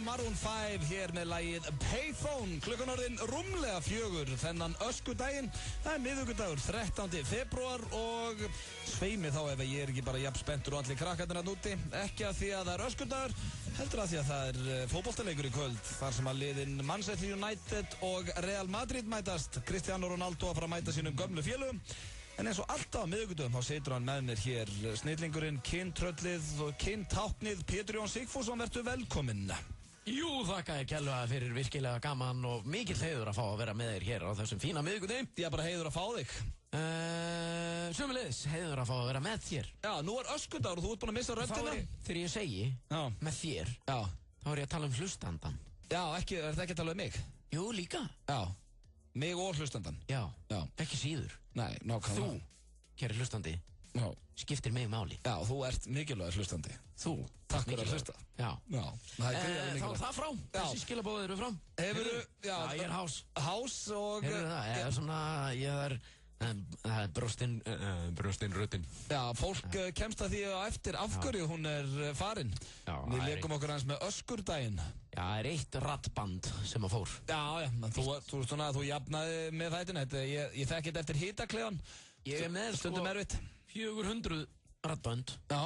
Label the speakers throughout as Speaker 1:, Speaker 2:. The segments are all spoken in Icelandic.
Speaker 1: Maroon 5 hér með lagið Payphone. Klukkan orðin rúmlega 4 þennan öskudaginn. Það er miðvikudagur 13. febrúar og sveimi þá ef ég er ekki bara jafn spenntur og allir krakkarnir að núti. Ekki að því að það er öskudagur, heldur að því að það er fótboltaleikur í kvöld. Þar sem að liðin Manchester United og Real Madrid mætast. Cristiano Ronaldo að fara að mæta sínum gömlu félögum. En eins og alltaf á miðvikudögum þá situr hann með mér hér snillingurinn, kyntröllið og kyntáknið Pétur Jón Sigfússon, vertu velkominn.
Speaker 2: Jú, þakka ég kærlega fyrir virkilega gaman og mikill heiður að fá að vera með þér hér á þessum fína miðvikudegi.
Speaker 1: Ég er bara heiður að fá þig.
Speaker 2: Sömuleiðis, heiður að fá að vera með þér.
Speaker 1: Já, nú er öskudagur og þú ert búin að missa röddina.
Speaker 2: Þegar ég segi með þér, þá er ég að tala um hlustandan.
Speaker 1: Já, er það ekki að tala um mig?
Speaker 2: Jú, líka.
Speaker 1: Já. Mig og hlustandan.
Speaker 2: Já, ekki síður.
Speaker 1: Nei, nákvæmlega.
Speaker 2: Þú, kæri hlustandi, skiptir mig máli.
Speaker 1: Já, þú ert mikilvægur hlustandi.
Speaker 2: Þú,
Speaker 1: takk fyrir að hlusta.
Speaker 2: Já.
Speaker 1: Það er gríðarlega mikilvægt.
Speaker 2: Þá er það frá, þessi skilabóðir eru frá.
Speaker 1: Hefurðu,
Speaker 2: já, ég er hás.
Speaker 1: Hás og...
Speaker 2: Hefurðu það, ég er svona, það er brjóstinn röddinn.
Speaker 1: Já, fólk kemst að því á eftir af hverju hún er farin. Við leikum okkur hans með öskurdaginn.
Speaker 2: Já, það er eitt raddband sem að fór.
Speaker 1: Já, þú jafnaði með þættin. Ég þekki þetta eftir hitaklegan.
Speaker 2: Ég er með
Speaker 1: stundum erfitt.
Speaker 2: 400 raddband.
Speaker 1: Já.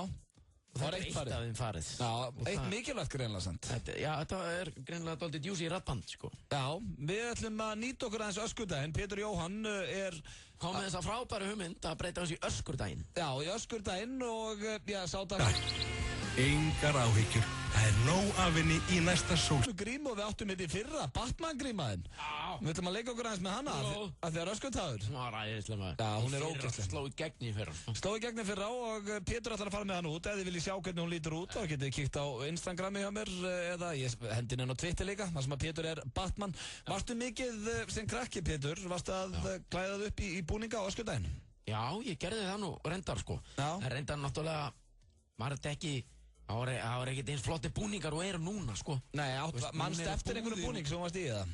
Speaker 2: Það er eitt af þeim farið.
Speaker 1: Já, eitt mikilvægt greinlega sant.
Speaker 2: Já, þetta er greinlega dálítið djúsi raddband, sko.
Speaker 1: Já, við ætlum að nýta okkur aðeins öskurdaginn. Pétur Jóhann er...
Speaker 2: Kom með þessa frábæru hugmynd að breyta þessi í öskurdaginn.
Speaker 1: Já, í öskurdaginn og, sátt að...
Speaker 3: Engar áhyggjur. Það er nóg af henni í næsta sól.
Speaker 1: Grím og við áttum þetta í fyrra, Batman-grímaðinn.
Speaker 2: Já.
Speaker 1: Við ætlum að leika okkur aðeins með hana að því að öskurdagur.
Speaker 2: Það var æðislega maður.
Speaker 1: Já, hún er ógeðsleg.
Speaker 2: Sló í gegn í fyrra.
Speaker 1: Sló í gegn í fyrra og Pétur ætlar að fara með hann út. Ef þið viljið sjá hvernig hún lítur út, þá getið þið kíkt á Instagrami hjá mér eða ég hendi inn á Twitter líka, þar sem að Pétur er Batman. Varstu mikið sem krakki, Pétur? Varstu að klæða þig upp í búninga á öskurdaginn?
Speaker 2: Já, ég gerði það nú reyndar, sko. Reyndar náttúrulega, var þetta ekki... Það var ekkert eins flotti búningar og eru núna, sko.
Speaker 1: Nei, mannst eftir einhverju búning sem varst í það?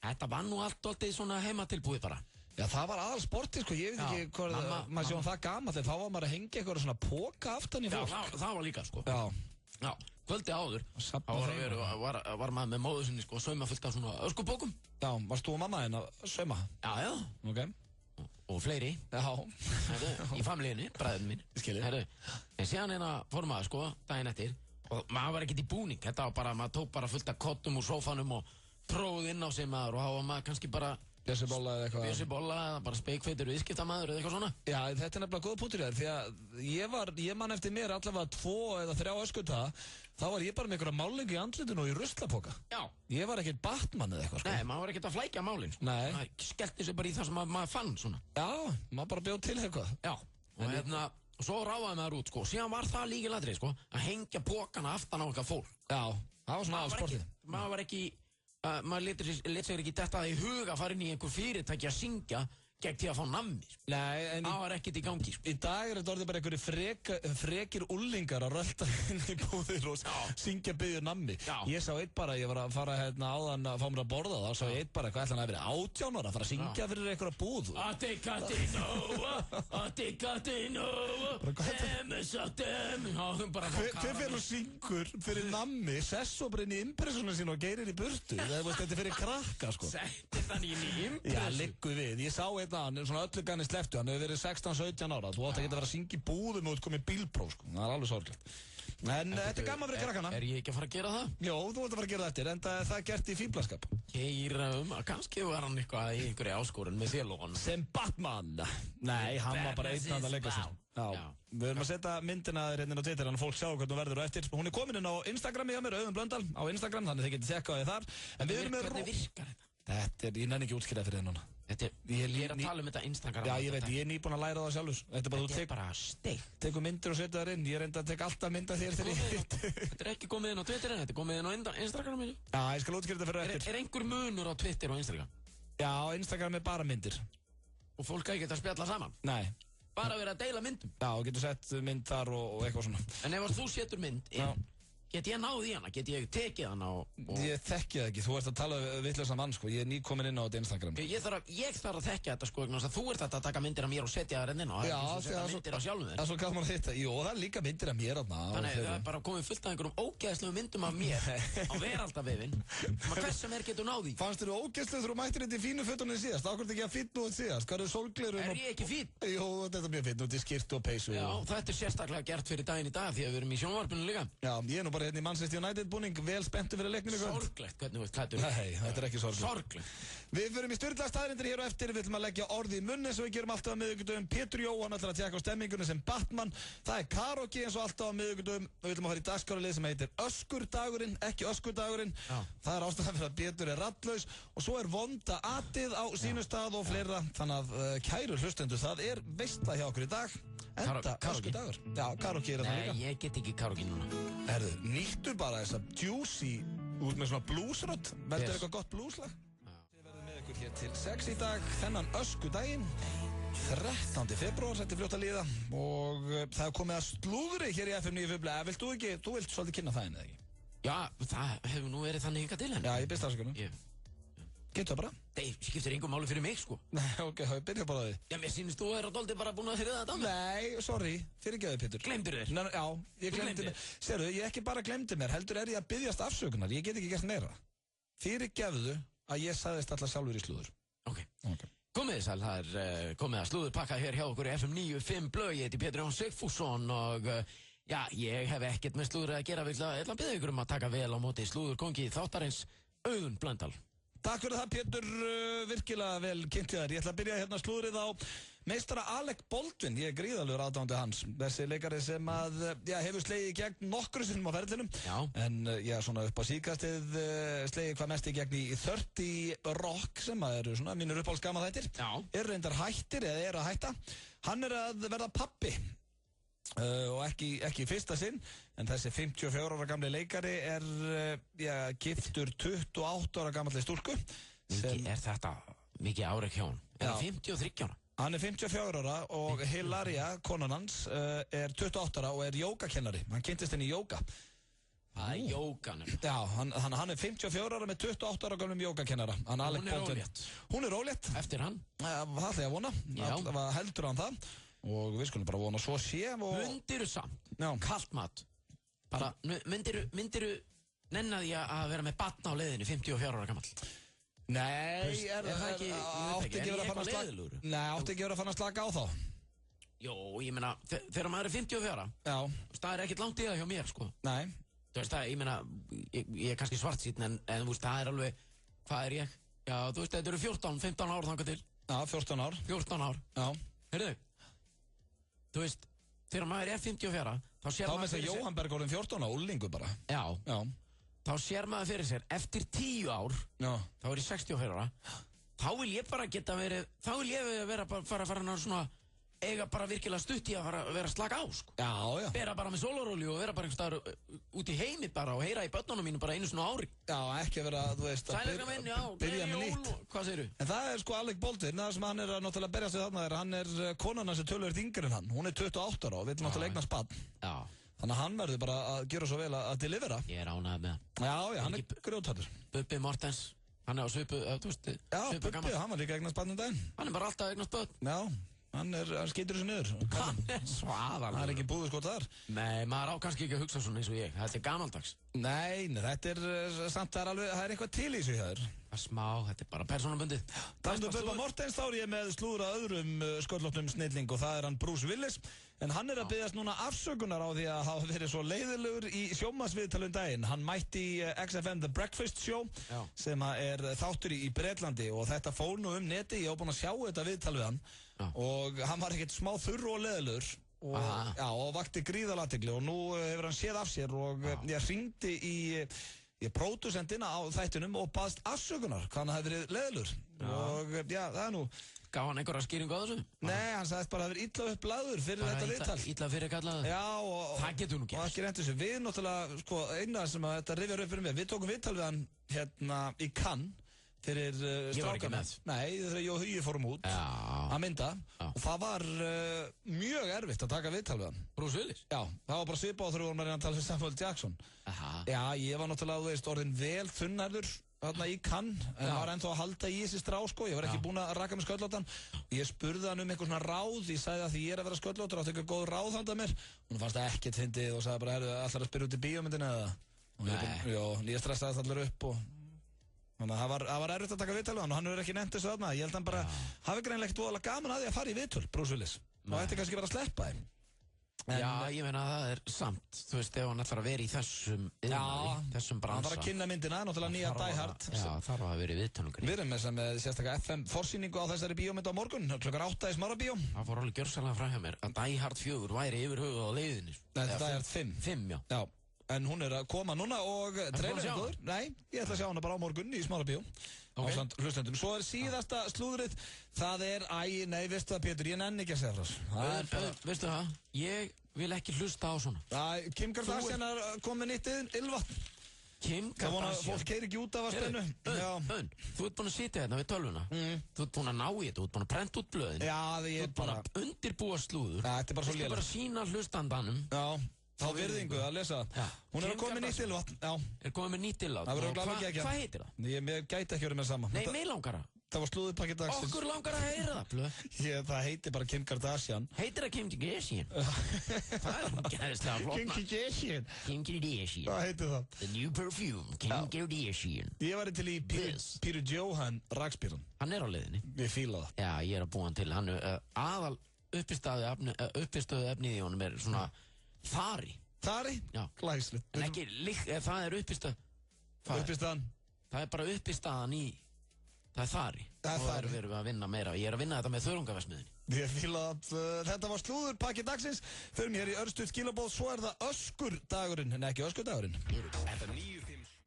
Speaker 2: Þetta var nú alltaf svona heimatilbúið bara.
Speaker 1: Já, það var aðal sportið, sko. Ég veit ekki hvað maður sé það gamalt. Þá var maður að hengja eitthvað svona póka aftan í fólk.
Speaker 2: Já, það var líka, sko.
Speaker 1: Já,
Speaker 2: kvöldi áður. Var maður með móður sinni, sko, að sauma fullt af svona öskupókum.
Speaker 1: Já, varst þú og mamma þinn að sauma?
Speaker 2: Já.
Speaker 1: Ok.
Speaker 2: Og fleiri.
Speaker 1: Já.
Speaker 2: Í familíinu, bræðurinn mín.
Speaker 1: Skilji.
Speaker 2: En síðan fór maður, sko, daginn eftir. Og maður var ekkert í búning. Þetta var bara, maður tók bara fullt af kottum úr sófanum og tróð inn á sig maður og þá var maður kannski bara
Speaker 1: Bjössi-bolla eða eitthvað.
Speaker 2: Bjössi-bolla eða bara speikfeitur viðskiptamaður eða eitthvað svona.
Speaker 1: Já, þetta er nefnilega góð punktur í þér, því að ég man eftir mér allavega 2 eða 3 öskudaga, þá var ég bara með einhverja málingu í andlitinu og í ruslapoka.
Speaker 2: Já.
Speaker 1: Ég var ekkert Batman eða eitthvað, sko.
Speaker 2: Nei, maður var ekkert að flækja málin, sko.
Speaker 1: Nei.
Speaker 2: Maður skellti sig bara í það sem maður fann, svona.
Speaker 1: Já, maður bara bjóð til eitthvað.
Speaker 2: Já, og svo ráfaði maður út, sko. Síðan var það lykilatriði, sko, að hengja pokana aftan á eitthvað fólk.
Speaker 1: Já, það var svona aðsportið.
Speaker 2: Maður var ekki maður lét sér ekki detta í huga að fara inn í einhver fyrirtæki að syngja gegn því að fá nammi.
Speaker 1: Nei, en
Speaker 2: það var ekkert í gangi, sko.
Speaker 1: Í dag er þetta orðið bara einhverju frekir úllingar að rölda inn í búðir og syngja byggðu nammi. Ég sá eitt bara, ég var að fara áðan að fá mér að borða það, sá ég eitt bara eitthvað ætlaði að vera 18 ára að fara að syngja fyrir einhverja búð. Hver fyrir og syngur fyrir nammi, sess og bara inn í impressuna sín og geirir í burtu. Þetta er fyrir krakka, sko.
Speaker 2: Settir þann inn í impressu?
Speaker 1: Já, liggur við. Ég sá einn að hann, svona öllu ganni sleftu, hann hefur verið 16-17 ára. Þú átt að geta verið að syngja í búðum og komið bílpróf, sko. Það er alveg sorglegt. En þetta er gaman fyrir krakkana.
Speaker 2: Er ég ekki að fara að gera það?
Speaker 1: Jó, þú ert að fara að gera þetta, en það er gert í fíblaskap.
Speaker 2: Keira kannski var hann eitthvað í einhverju áskorun með félóðan.
Speaker 1: Sem Batman. Nei, hann var bara einn að leika sér. Já, við höfum að setja myndina þér hérna á Twitter, þannig að fólk sjá hvernig hún verður og eftir. Hún er komin inn á Instagrami hjá mér, Auðun Blöndal, á Instagram, þannig þið getið þekka á því þar. En við erum með...
Speaker 2: Hvernig virkar þetta?
Speaker 1: Þetta er, ég nenni ekki útskýrað fyrir þér núna.
Speaker 2: Ég er að tala um þetta Instagram.
Speaker 1: Já, ég veit, ég er nýbúin að læra það sjálfur. Þetta
Speaker 2: er bara steik.
Speaker 1: Tekur myndir og setja þær inn. Ég reynda að teka alltaf mynda þér þegar ég hitt.
Speaker 2: Þetta er ekki komið inn á Twitter, þetta er komið inn á Instagram.
Speaker 1: Já, ég skal útskýra þetta fyrir eftir.
Speaker 2: Er einhver munur á Twitter og Instagram?
Speaker 1: Já, Instagram er bara myndir.
Speaker 2: Og fólk ekki að spjalla saman?
Speaker 1: Nei.
Speaker 2: Bara verið að deila myndum?
Speaker 1: Já, og getur sett mynd þar og eitthvað svona.
Speaker 2: En ef þú setur mynd inn, Get ég náð í hana? Get ég tekið hana
Speaker 1: Ég þekki það ekki, þú ert að tala vitlausan mann sko. Ég er nýkomin inn á þetta Instagram.
Speaker 2: Ég þarf að þekka þetta sko, þú ert að taka myndir af mér og setja það inn á.
Speaker 1: Já,
Speaker 2: það er myndir af sjálfum þér.
Speaker 1: Það er svo gaman að hitta. Jú, það er líka myndir af mér þarna.
Speaker 2: Þannig það er bara komið fullt af einhverjum ógeðslegu myndum af mér á veraldavefinn. Hvers sem getur náð í.
Speaker 1: Fannst þér ógeðslegur þegar þú mættir þetta í fínu fötunum síðast? Af hverju ekki að fínn út síðast? Hvað eru sólglerun?
Speaker 2: Er ég ekki fínn?
Speaker 1: Jú, þetta er mjög fínn út í skyrtu og peysu.
Speaker 2: Já, þetta er sérstaklega gert fyrir daginn í dag því að við erum í sjónvarpinu líka.
Speaker 1: Já, ég er nú bara hérna í Manchester United búning, vel spenntur fyrir leikninu.
Speaker 2: Sorglegt, hvernig þú veist klæddur.
Speaker 1: Nei, þetta er ekki sorglegt.
Speaker 2: Sorglegt.
Speaker 1: Við förum í sturglaðar staðreyndir hér og eftir, við ætlum að leggja orði í munni sem við gerum alltaf á miðvikudögum. Pétur Jóhann ætlar að tjekka á stemmingunni sem Batman. Það er karaoke eins og alltaf á miðvikudögum. Við ætlum að fara í dagskráralið sem heitir Öskurdagurinn, ekki Öskurdagurinn. Það er ástæðan fyrir að Pétur er raddlaus og svo er vonda atið á sínu stað og fleira. Þannig að kæru hlustendur, það er veisla hjá okkur í dag. Enda Öskurdagur. Já, karaoke er það líka.
Speaker 2: Nei, ég get ekki karaoke núna.
Speaker 1: Herðu, nýttu bara þessa juicy út með svona bluesrödd. Veldur eitthvað gott blueslag? Við verðum með ykkur hér til 6 í dag, þennan öskudaginn 13. febrúar, þetta er fljótt að líða og það er komið að slúðri hér í FM 95. Vilt þú ekki, þú vilt svolítið kynna það eða ekki?
Speaker 2: Já, það hefur nú verið þannig hingað til henni.
Speaker 1: Já, ég byrst afsökunum. Getur það bara?
Speaker 2: Nei, skiptir engum máli fyrir mig, sko.
Speaker 1: Nei, ok, þá byrja bara á því.
Speaker 2: Já, mér sýnist þú að dálítið bara búin að þyrja þetta á mig.
Speaker 1: Nei, sorry, fyrirgefðu Pétur.
Speaker 2: Gleymdur þér?
Speaker 1: Já, ég glemdi mér. Sérðu, ég ekki bara glemdi mér, heldur er ég að biðjast afsökunar, ég get ekki gert meira. Fyrirgefðu að ég sagðist alltaf sjálfur í slúður.
Speaker 2: Ok. Komið þið sæl, það er komið að slúður pakka hér hjá okkur í FM 95 Blöð, ég heiti Pétur Jón Sigfússon og já, ég hef ekkert með slúður að gera, ég ætla að biðja ykkur að taka vel á móti slúður kongi þáttarins Auðun Blöndal.
Speaker 1: Takk fyrir það Pétur, virkilega vel kynnt þér. Ég ætla að byrja hérna slúðrið á meistara Alec Baldwin, ég er gríðalegur aðdáandi hans. Þessi leikari sem að, hefur slegið í gegn nokkru sinnum á ferlinum. Já. En svona upp á síðkastið slegið hvað mest í gegn í 30 Rock sem að eru svona mínir uppáhaldsgama þættir. Já. Er reyndar hættir eða er að hætta. Hann er að verða pappi. Og ekki í fyrsta sinn, en þessi 54 ára gamli leikari er giftur 28 ára gammalli stúlku.
Speaker 2: Er þetta mikið árek hjá hann? Er það 53 ára?
Speaker 1: Hann er 54 ára og Hilaria, konan hans, er 28 ára og er jógakennari. Hann kynntist henni í jóga.
Speaker 2: Það er jógan.
Speaker 1: Já, hann er 54 ára með 28 ára gamlum jógakennara.
Speaker 2: Hún er ólétt.
Speaker 1: Hún er ólétt.
Speaker 2: Eftir hann?
Speaker 1: Það ætla ég að vona. Það heldur hann það. Og við skulum bara vona svo sé og...
Speaker 2: Myndiru samt, kalt mat. Bara, myndiru nenna því að vera með batna á leiðinu 54 ára gamall?
Speaker 1: Nei,
Speaker 2: er það ekki,
Speaker 1: átti ekki verið að fara að slaka á þá.
Speaker 2: Jó, ég meina, þegar maður er 54, það er ekkert langt í það hjá mér, sko.
Speaker 1: Nei.
Speaker 2: Þú veist það, ég meina, ég er kannski svartsýtn, en þú veist, það er alveg, hvað er ég? Já, þú veist, þetta eru 14-15 ár þangað til. Já, 14 ár. 14 ár. Já. Heyrðu, þú veist, þegar maður er 54, þá sér maður fyrir sér... Þá með þess að Jóhann Berg orðin 14 á úlingu bara. Já. Þá sér maður fyrir sér, eftir 10 ár, þá er ég 64 ára, þá vil ég bara geta verið, þá vil ég vera bara fara svona, eiga bara virkilega stutt í að vera slaka á, sko. Já. Bera bara með sólarolíu og vera bara einhvers staðar út í heimi bara og heyra í börnunum mínu bara einu svona ári. Já, ekki að vera, þú veist, að byrja með nýtt. Hvað segirðu? En það er sko Alec Baldwin, það sem hann er að náttúrulega berjast við þarna hann er konana sem töluvert yngri en hann. Hún er 28 ára og vill náttúrulega eignast barn. Já. Þannig að hann verður bara að gera svo vel að delivera. Ég er ánægð með það. Já, hann er grjóthattur. Bubbi Mortens, hann er á svipu, þú veist, já, Bubbi, hann var líka eignast barn um daginn. Hann er bara alltaf eignast barn. Já. Hann skýtur þessu niður. Hann er svaðalega. Það er ekki búið skot þar. Nei, maður á kannski ekki að hugsa svona eins og ég. Þetta er gamaldags. Nei, þetta er samt það er eitthvað til í þessu hjá þér. Það er smá, þetta er bara persónabundið. Talandi um Bubba Mortens, þá er ég með slúðra öðrum sköllóttum snilling og það er hann Bruce Willis. En hann er að biðjast núna afsökunar á því að hafa verið svo leiðilegur í sjónvarpsviðtali daginn. Hann mætti í XFM The Breakfast Show sem er þáttur í Bretlandi og þetta fór nú neti. Ég á búin að sjá þetta viðtal við hann og hann var ekkert smá þurr og leiðilegur og vakti gríðarlega athygli og nú hefur hann séð af sér og ég hringdi í pródusendina á þættinum og baðst afsökunar hvað hann hefði verið leiðilegur og það er nú. Gaf hann einhverja skýringu á þessu? Nei, hann sagðist bara að það verið illa upplaður fyrir þetta viðtal. Illa fyrir kallaður? Já, og það getur nú gert. Og ekki reynt þessu. Við náttúrulega, eina sem að þetta rifjar upp fyrir mig, við tókum viðtal við hann hérna í Cannes
Speaker 1: fyrir strákana. Nei, þegar ég og Hugi fórum út að mynda og það var mjög erfitt að taka viðtal við hann.
Speaker 2: Bruce Willis?
Speaker 1: Já, það var bara svipað þegar við vorum að reyna að tala við Samuel Jackson. Já, ég var náttúrulega, þú veist, orðin vel þunnarður þarna í Cannes, en var ennþá að halda í þessi strá, sko. Ég var ekki búinn að raka með sköllóttan. Ég spurði hann eitthvað svona ráð, ég sagði að því ég að vera sköllóttur, áttu eitthvað góð ráð handa mér. Hún fannst það ekkert fyndið og sagði bara, ætlar að spyrja út í bíómyndina eða? Ég stressaði allir upp og þannig að það var erfitt að taka viðtal við hann og hann hefur ekki nefnt þessu þarna. Ég held að hann bara hafi greinlega ekkert voðalega gaman að því að fara í viðtöl, Bruce Willis. Og ætti kannski verið að sleppa þeim.
Speaker 2: Já, ég meina að það er samt, þú veist, ef hann ætlar að vera í þessum þessum bransa.
Speaker 1: Hann þarf að kynna myndina, náttúrulega nýja Die Hard.
Speaker 2: Já, þarf að vera í viðtölungunni.
Speaker 1: Við erum með sérstaklega FM forsýningu á þessari bíómynd á morgun, klukkan 8 í Smárabíó.
Speaker 2: Það fór alveg gjörsamlega frá hjá mér að Die Hard 4 væri yfir höfuð á leiðinni.
Speaker 1: Nei, Die Hard 5.
Speaker 2: 5, já.
Speaker 1: En hún að koma núna og trailerinn góður. Nei, ég ætla að sjá hana bara á morgun í Smárabíó. Ásamt hlustendum. Svo síðasta slúðrið, það nei, veistu það Pétur, ég nenni ekki að segja frá.
Speaker 2: Veistu það, ég vil ekki hlusta á svona.
Speaker 1: Kim Kardashian kom með nýtt ylvatn.
Speaker 2: Kim Kardashian.
Speaker 1: Fólk keyrir ekki út af að spennu.
Speaker 2: Þú ert búin að sitja hérna við tölvuna. Þú ert búin að ná í þetta, þú ert búin að prenta út blöðin. Þú ert búin að undirbúa slúður.
Speaker 1: Þetta er bara svo
Speaker 2: lélegt. Þú ert bara að sína hlustandanum.
Speaker 1: Þá virðingu að lesa það. Hún að koma með nýtt ylvatn.
Speaker 2: Komið með nýtt ylvatn. Hvað heitir það?
Speaker 1: Ég gæti ekki verið með sama.
Speaker 2: Nei, mig langar það.
Speaker 1: Það var slúðurpakki dagsins.
Speaker 2: Okkur langar að heyra það, blöð.
Speaker 1: Það heitir bara Kim Kardashian.
Speaker 2: Heitir það Kim Kardashian? Það er gæðislega flott.
Speaker 1: Kim Kardashian.
Speaker 2: Kim Kardashian.
Speaker 1: Hvað heitir það?
Speaker 2: The new perfume, Kim Kardashian.
Speaker 1: Ég var til í Peter Johan rakspíran.
Speaker 2: Hann á leiðinni.
Speaker 1: Ég fíla það.
Speaker 2: Já, ég að búa hann til. Hann aðal uppistöðu efnið í honum svona þari.
Speaker 1: Þari?
Speaker 2: Já.
Speaker 1: Glæslegt.
Speaker 2: En ekki, það uppistöð.
Speaker 1: Uppistöðan?
Speaker 2: Það bara uppistöðan í, það er þari.
Speaker 1: Það er þari.
Speaker 2: Og við erum að vinna meira. Ég að vinna þetta með þörungaversmiðinni.
Speaker 1: Ég fíla að þetta var slúðurpakki dagsins. Förum hér í örstuð skilabóð, svo það öskurdagurinn, en ekki öskurdagurinn.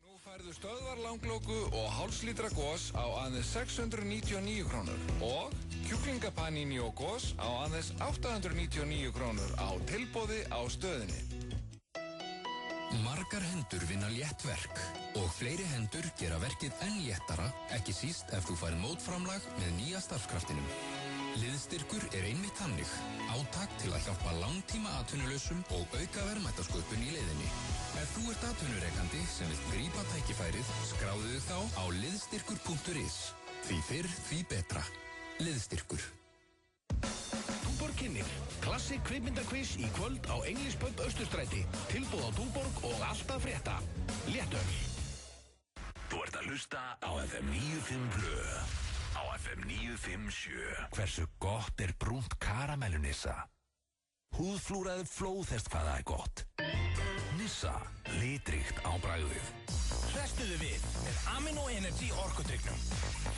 Speaker 4: Nú færðu stöðvar langlóku og hálfslítra gos á aðeins 699 krónur og kjúklingapanini og gos á aðeins 899 krónur á tilboði á stöðinni.
Speaker 5: Margar hendur vinna létt verk og fleiri hendur gera verkið enn léttara, ekki síst ef þú færð mótframlag með nýja starfskraftinum. Liðstyrkur einmitt þannig, átak til að hjálpa langtíma atvinnulausum og auka verðmætasköpun í leiðinni. Ef þú ert atvinnurekandi sem vilt grípa tækifærið, skráðu þig þá á liðstyrkur.is. Því fyrr, því betra. Liðstyrkur.
Speaker 3: Túborg kynnir. Klassik kvikmyndakviss í kvöld á English-pub Austurstræti. Tilboð á Túborg og alltaf frétta. Léttöl. Þú ert að hlusta á FM 95 Blö. Á FM 957. Hversu gott brúnt karamellu Nissa? Húðflúraði flóðhest hvað það gott. Nissa, litríkt á bragðið. Hrestuðu við með Amino Energy orkudrykknum.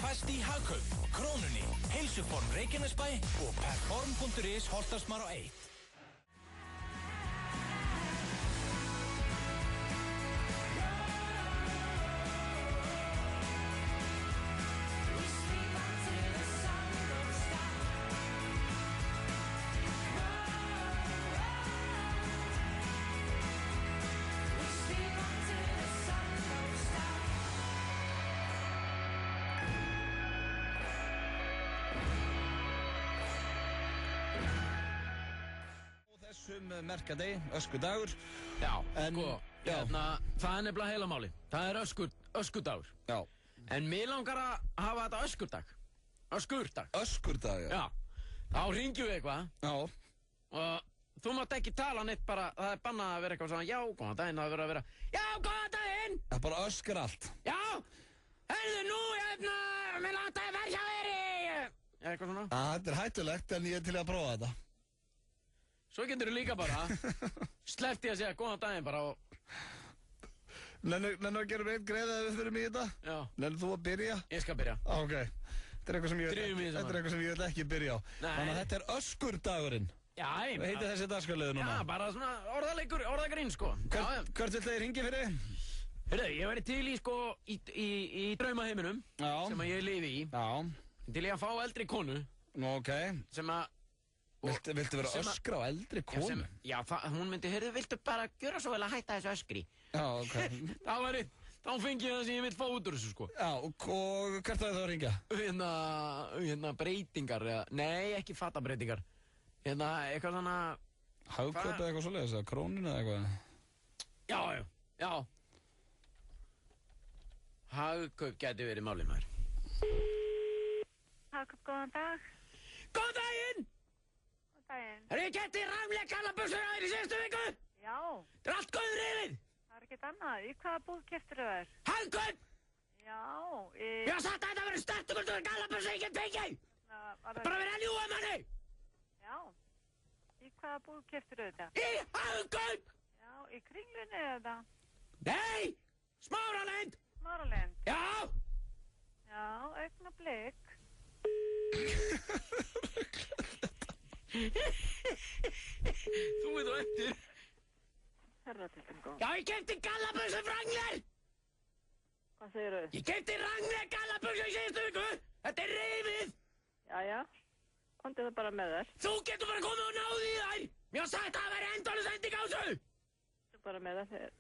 Speaker 3: Fæst í Hagkaup, Krónunni, Heilsuform Reykjanesbæ og Perform.is Holtarsmár á 1.
Speaker 1: Merkadegi, öskudagur.
Speaker 2: Já, það er nefnilega heila máli. Það er öskudagur.
Speaker 1: Já.
Speaker 2: En mér langar að hafa þetta öskurdag.
Speaker 1: Öskurdag,
Speaker 2: já. Þá hringjum við eitthvað.
Speaker 1: Já.
Speaker 2: Og þú mátt ekki tala neitt bara, það er bannað að vera eitthvað svona, já, góðan daginn, það er að vera, já, góðan daginn.
Speaker 1: Það er bara öskar allt.
Speaker 2: Já, heyrðu nú, mér langt að verja þér. Eitthvað svona.
Speaker 1: Þetta er hættulegt, en ég til að prófa þetta.
Speaker 2: Svo getur þú líka bara sleppt í að segja góðan daginn bara og...
Speaker 1: Nennu að gera einn greið að við fyrir mig í þetta?
Speaker 2: Já.
Speaker 1: Nennu þú að byrja?
Speaker 2: Ég skal byrja.
Speaker 1: Ok. Þetta er eitthvað sem ég vil ekki byrja á.
Speaker 2: Nei.
Speaker 1: Þannig að þetta er öskurdagurinn.
Speaker 2: Já, ég...
Speaker 1: Hvað heitir þessi dagskrárliður núna?
Speaker 2: Já, bara svona orðaleikur, orðagrín, sko.
Speaker 1: Hvert vill þið hringi fyrir?
Speaker 2: Heyrðu, ég væri til í, sko, í draumaheiminum.
Speaker 1: Já.
Speaker 2: Sem að ég lifi í.
Speaker 1: Já.
Speaker 2: Til í að fá eldri konu.
Speaker 1: Ok.
Speaker 2: Sem að...
Speaker 1: Viltu vera öskra á eldri konu?
Speaker 2: Já, hún myndi, heyrðu, viltu bara gjöra svo vel að hætta þessu öskri?
Speaker 1: Já, ok.
Speaker 2: þá fengi ég það sem ég vil fá út úr þessu, sko.
Speaker 1: Já, og hvert var það að ringja?
Speaker 2: Hérna breytingar, nei, ekki fattabreytingar. Hérna, eitthvað svona...
Speaker 1: Hagkaup eða eitthvað svoleiðis, eða krónuna eða eitthvað?
Speaker 2: Já. Hagkaup geti verið málið, maður.
Speaker 6: Hagkaup, góðan dag.
Speaker 2: Góðan daginn!
Speaker 6: Góðan daginn.
Speaker 2: Ég keypti raflega gallabuxur á þér í síðustu viku.
Speaker 6: Já.
Speaker 2: Það er allt góður rifið.
Speaker 6: Það er ekkert annað. Í hvaða búð keyptirðu þær?
Speaker 2: Hagkaup!
Speaker 6: Já.
Speaker 2: Ég har sagt að þetta verður stertugur gallabuxur ég get fengið. Bara verið að ljúga manni.
Speaker 6: Já. Í hvaða búð keyptirðu þetta?
Speaker 2: Í Hagkaup!
Speaker 6: Já, í Kringlunni eða?
Speaker 2: Nei! Smáralind!
Speaker 6: Smáralind?
Speaker 2: Já!
Speaker 6: Já, augnablik.
Speaker 2: Þú veit þú eftir.
Speaker 6: Herratildin góð.
Speaker 2: Já, ég keypti gallabuxur Wrangler!
Speaker 6: Hvað segirðu?
Speaker 2: Ég keypti Wrangler gallabuxur í síðustu viku! Þetta er rifið!
Speaker 6: Jæja. Komdu það bara með þér.
Speaker 2: Þú getur bara komið og náðið í þær! Mér har sagt að það væri endalaus ending á þessu!
Speaker 6: Komdu bara með þér.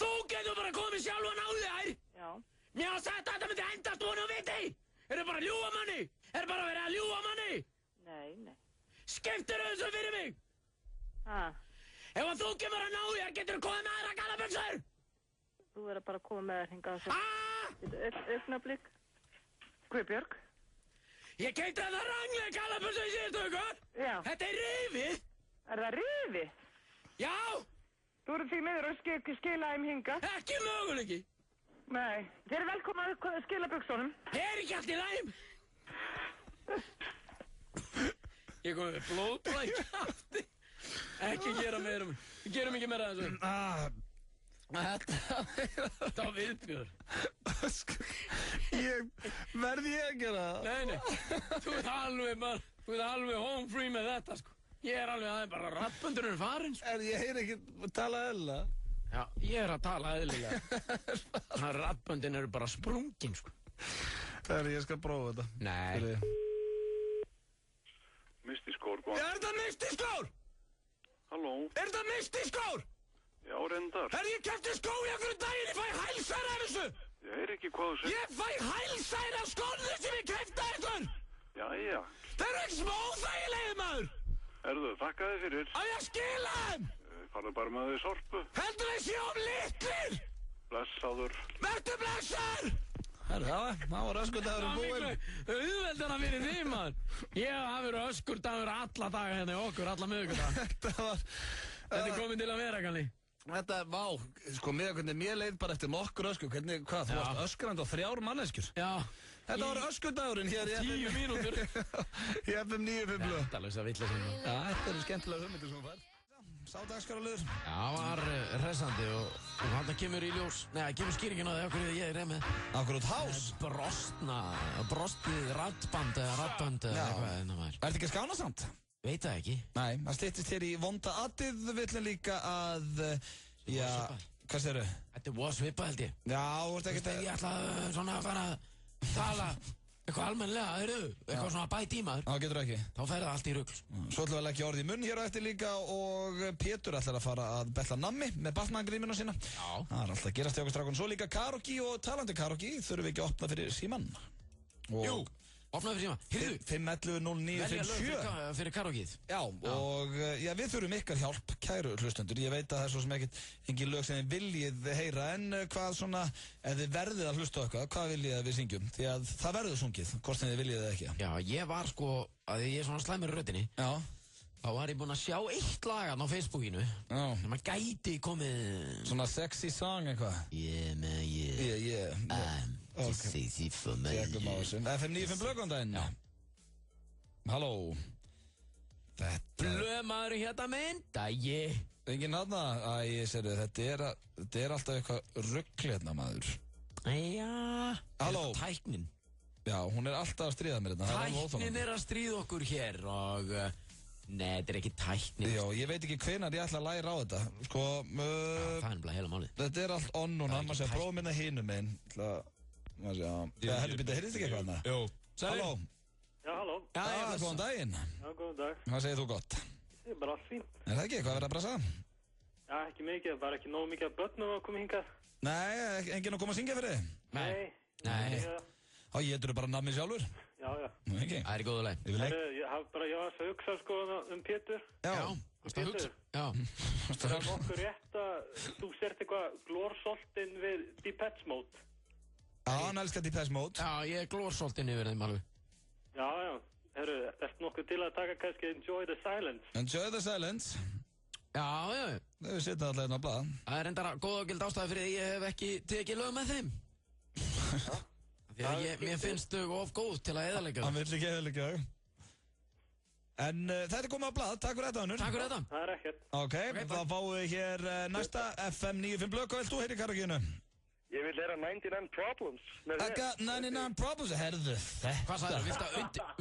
Speaker 2: Þú getur bara komið sjálf og náðið í þær!
Speaker 6: Já.
Speaker 2: Mér har sagt að þetta myndi endast vonu og viti! Eru bara að ljúga manni? Er bara verið að ljúga manni?
Speaker 6: Nei.
Speaker 2: Skiptir þessu fyrir mig! Ef að þú kemur að náðið þær, getur þú komið með aðra gallabuxur!
Speaker 6: Þú verður bara að koma með þér hingað þessu. Augnablik. Guðbjörg.
Speaker 2: Ég keypti þetta Wrangler gallabuxur í síðustu viku!
Speaker 6: Já.
Speaker 2: Þetta er rifið!
Speaker 6: Er það rifið?
Speaker 2: Já!
Speaker 6: Þú eru því miður að skila þeim hingað.
Speaker 2: Ekki möguleiki!
Speaker 6: Nei. Þið eru velkomin að skila buxunum.
Speaker 2: Ég er ekki allt í læm! Ég kom með blóðblæk afti. Ekki gera meira. Við gerum ekki meira þessu. Þetta var viðbjör.
Speaker 1: Verði ég að gera það?
Speaker 2: Nei. Þú ert alveg home free með þetta, sko. Ég er alveg aðeins bara rattböndurinn er farinn, sko.
Speaker 1: Ég heyr ekki tala eðlilega.
Speaker 2: Já, ég er að tala eðlilega. Rattböndin eru bara sprungin, sko.
Speaker 1: Ég skal prófa þetta.
Speaker 2: Nei.
Speaker 7: Mistiskór, góðan.
Speaker 1: Er þetta mistiskór?
Speaker 7: Halló?
Speaker 1: Er þetta mistiskór?
Speaker 7: Já, reyndar.
Speaker 1: Ég keypti skó í okkur daginn, ég fæ hælsæri af þessu!
Speaker 7: Ég heyr ekki hvað þú segir.
Speaker 1: Ég fæ hælsæri af skónu sem ég keypti af ykkur!
Speaker 7: Jæja.
Speaker 1: Það eru ekki smá óþægilegir, maður!
Speaker 7: Erðu, þakka þið fyrir.
Speaker 1: Á ég að skila þeim!
Speaker 7: Farðu bara með þið sorpu.
Speaker 1: Heldur þið séu litlir!
Speaker 7: Blessaður.
Speaker 1: Vertu blessaður! Það var öskurdagurinn búinn.
Speaker 2: Auðveldana fyrir því, maður. Ég hafi verið öskurdagur alla daga hérna í okkur, alla miðvikudaga. Þetta er komið til að vera, Kalli.
Speaker 1: Þetta, vá, sko, mér leið bara eftir nokkur öskur. Hvað, þú varst öskrandi á 3 manneskjur?
Speaker 2: Já.
Speaker 1: Þetta var öskurdagurinn hér í
Speaker 2: 10 mínútur.
Speaker 1: Í FM 95 blöð.
Speaker 2: Þetta lausa vitleysa.
Speaker 1: Já, þetta eru skemmtilega hugmyndir sem þú fær. Sá dagskráraliður.
Speaker 2: Já, var hressandi og hann kemur í ljós. Nei, kemur skýringin á því okkur ég er með.
Speaker 1: Akkur út hás?
Speaker 2: Brostið raddband eða raddband eða eitthvað en það var.
Speaker 1: Er þetta ekki skánasamt?
Speaker 2: Veit það ekki.
Speaker 1: Nei, það styttist hér í vonda addið. Við viljum líka að, já, hvað segirðu?
Speaker 2: Þetta var svipað held ég.
Speaker 1: Já, þú ert ekkert
Speaker 2: að... Ég ætla svona að fara að tala eitthvað almennilega, eitthvað svona bæt í maður.
Speaker 1: Það getur ekki.
Speaker 2: Þá fer það allt í rugl.
Speaker 1: Svo ætlum við að leggja orðið í munn hér á eftir líka og Pétur ætlar að fara að betla nammi með Batman-grímuna sína.
Speaker 2: Já.
Speaker 1: Það er alltaf að gerast hjá okkur strákun. Svo líka karaoke og talandi karaoke þurfum við ekki að opna fyrir símann.
Speaker 2: Jú, opnaði fyrir símann. Hirðu.
Speaker 1: 511-0957.
Speaker 2: Velja lög fyrir karaokeið.
Speaker 1: Já, og já, við þurfum ykkar hjálp, kæru hlustendur. Ég veit að það er svo sem engin lög sem þið viljið heyra, en hvað svona, ef þið verðið að hlusta okkar, hvað viljið að við syngjum? Því að það verður sungið, hvort sem þið viljið eða ekki. Já,
Speaker 2: ég var sko, að ég er svona slæmur í röddinni. Já. Þá var ég búinn að sjá eitt lagan á Facebookinu. Já. En maður gæti komið... Svona sexy song eitthvað. Yeah. Just sexy for me.
Speaker 1: FM 95 blöggandaginn. Já. Halló.
Speaker 2: Blöðmaðurinn hérna myndagi.
Speaker 1: Enginn hana? Sérðu, þetta er alltaf eitthvað rugl hérna, maður.
Speaker 2: Já.
Speaker 1: Halló.
Speaker 2: Tæknin.
Speaker 1: Já, hún er alltaf að stríða mér hérna.
Speaker 2: Tæknin er að stríða okkur hér og... Nei, þetta er ekki tæknin.
Speaker 1: Já, ég veit ekki hvenar ég ætla að læra á þetta. Sko...
Speaker 2: það er bara heila málið.
Speaker 1: Þetta er allt on núna, maður sé að prófa minna hinum einn. Maður sé að... Heldur býta, heyrðist ekki eitthvað hana?
Speaker 2: Jú.
Speaker 1: Halló.
Speaker 7: Já, halló.
Speaker 1: Já, góðan daginn.
Speaker 7: Já, góðan dag.
Speaker 1: Hvað segir þú gott?
Speaker 7: Það er bara allt fínt.
Speaker 1: Er það ekki? Hvað verður að brasa?
Speaker 8: Já, ekki mikið, bara ekki nógu mikið að börnum að koma hingað.
Speaker 1: Nei, enginn að koma að syngja fyrir þig?
Speaker 8: Nei.
Speaker 1: Þá getur þú bara namni sjálfur?
Speaker 8: Já.
Speaker 1: Okay.
Speaker 2: Það er í góðu leið.
Speaker 8: Ég var að hugsa sko Pétur.
Speaker 2: Já.
Speaker 8: Pétur.
Speaker 2: Já.
Speaker 8: Það er nokkuð rétt að þú sért eitthvað glórsoltinn við Depeche Mode.
Speaker 1: Já, hann elskar Depeche Mode.
Speaker 2: Já, ég er glórsoltinn yfir þeim alveg.
Speaker 8: Já. Ertu nokkuð til að taka kannski Enjoy the Silence?
Speaker 1: Enjoy the Silence.
Speaker 2: Já.
Speaker 1: Þau sitja alltaf hérna á blaða.
Speaker 2: Það er endara góð og gild ástæði fyrir því ég hef ekki tekið lög með þeim. Því að mér finnst þau of góð til að eðalega þau.
Speaker 1: Hann vill ekki eðalega þau. En þetta er komið á blað, takk fyrir þetta Unnur.
Speaker 2: Takk fyrir þetta.
Speaker 8: Það er ekkert.
Speaker 1: Ok, þá fáum við hér næsta FM 95 blöð. Hvað vilt þú heyra í karaokeinu?
Speaker 9: Ég vil heyra 99 Problems.
Speaker 1: I got 99 Problems, herðu þetta.
Speaker 2: Hvað sagði þú?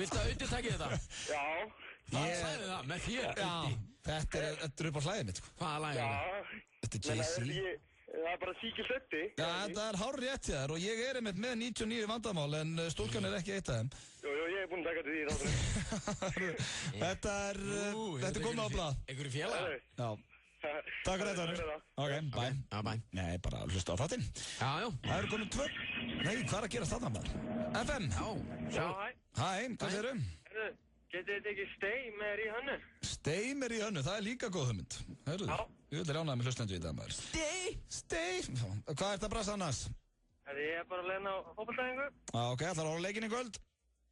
Speaker 2: Viltu að Auði taki þetta?
Speaker 9: Já.
Speaker 2: Hvað sagði það með þér?
Speaker 1: Já, þetta er upp á hlæðið mitt.
Speaker 2: Hvaða hlæðið það?
Speaker 1: Þetta er Jay-Z.
Speaker 9: Það er bara síkilsötti.
Speaker 1: Já, þetta er hár rétt hjá þér og ég er einmitt með 99 vandamál en stúlkan er ekki eitt af þeim.
Speaker 9: Jú, ég er búinn að taka til því þáttur.
Speaker 1: Þetta er komið á blað.
Speaker 2: Einhverju félag?
Speaker 1: Já. Takk fyrir þetta. Ok, bye.
Speaker 2: Já, bye.
Speaker 1: Nei, bara hlusta á þáttinn.
Speaker 2: Já.
Speaker 1: Það eru komið 2. Nei, hvað er að gera þarna maður? FM.
Speaker 8: Já, hæ.
Speaker 1: Hæ, hvað segirðu?
Speaker 8: Getið þið ekki Steimir í hönnu?
Speaker 1: Steimir í hönnu, það er líka góð hugmynd. Hörru, ég vil ránaði með hlustendu í það maður. Steim. Hvað ert að brasa annars?
Speaker 8: Ég er bara að leina á fótboltaæfingu.
Speaker 1: Ok, ætlar að horfa á leikinn í kvöld?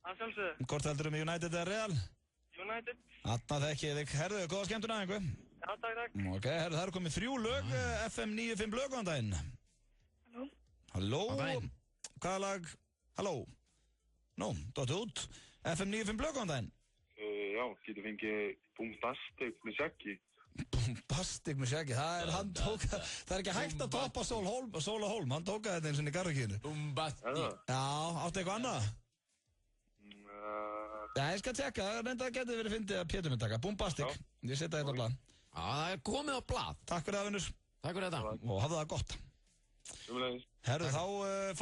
Speaker 8: Að sjálfsögðu.
Speaker 1: Hvort heldur með United eða Real?
Speaker 8: United.
Speaker 1: Þarna þekki ég þig. Herðu, góða skemmtun aðeingu.
Speaker 8: Já, takk.
Speaker 1: Ok, herðu, það eru komið 3 lög, FM 95 blöð, góðan daginn. Halló. Hvaða lag? Halló. Nú, dottu út. FM 95 blöð, góðan daginn.
Speaker 7: Já, getur fengið Bombastic með Shaggy.
Speaker 1: Bombastic með Shaggy, það er hann tóka, það er ekki hægt að toppa Sóla Hólm, hann tóka þetta eins og í garðakínu.
Speaker 2: Bombastic.
Speaker 1: Já, áttu eitthvað annað? Já, ég skal tjekka, reynda að geti verið fyndið að Pétur mynd taka. Bombastic, ég setja þetta á blað.
Speaker 2: Já, það er komið á blað.
Speaker 1: Takk fyrir það, vinnur.
Speaker 2: Takk fyrir þetta.
Speaker 1: Og hafðu það gott. Herru, þá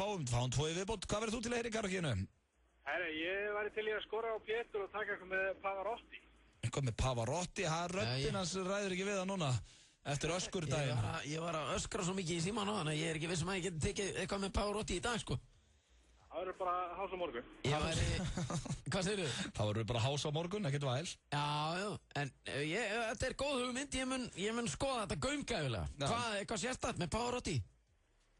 Speaker 1: fáum 2 í viðbót. Hvað verður þú til að heyra í garðakínu?
Speaker 8: Herru, ég væri til í að skora á Pétur og taka eitthvað með Pavarotti.
Speaker 1: Eitthvað með Pavarotti? Röddinn hans ræður ekki við það núna eftir öskurdaginn.
Speaker 2: Ég var að öskra svo mikið í síman á þannig að ég er ekki vissum að ég geti tekið eitthvað með Pavarotti í dag, sko.
Speaker 8: Það verður bara hás á morgun.
Speaker 2: Hvað segir þú?
Speaker 1: Það verður bara hás á morgun, ekkert væl.
Speaker 2: Já, en þetta er góð hugmynd, ég mun skoða þetta gaumgæfilega. Hvað sérstætt með Pavarotti?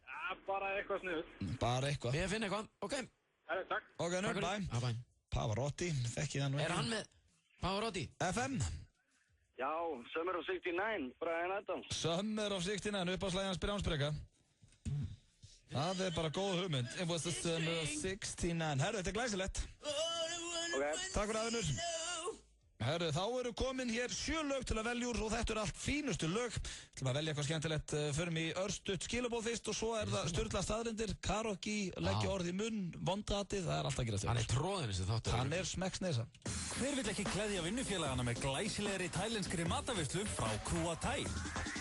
Speaker 8: Já, bara eitthvað sniður.
Speaker 1: Bara eitthvað.
Speaker 2: Ég finn eitthvað, ok.
Speaker 8: Takk.
Speaker 1: Ok, nú, bye. Pavarotti, þekki það nú ekki.
Speaker 2: Er hann með Pavarotti?
Speaker 1: FM.
Speaker 9: Já, Summer of 69, Bryan Adams.
Speaker 1: Summer of 69, uppáslæði hans Brjánsbreka. Það er bara góð hugmynd. It was the Summer of 69. Herru, þetta er glæsilegt. Takk fyrir aðeinur. Herru, þá eru komin hér 7 lög til að velja úr og þetta eru allt fínustu lög. Til að velja eitthvað skemmtilegt, förum í örstutt skilabóð fyrst og svo er það sturla staðrindir, karaoke, leggja orð í munn, vondrati, það er allt að gera stjórn.
Speaker 2: Hann er tróðin þessi þáttur.
Speaker 1: Hann er smekksneisa.
Speaker 10: Hver vill ekki gleðja vinnufélagana með glæsilegri tælenskri mataveislu frá Krúa Thai?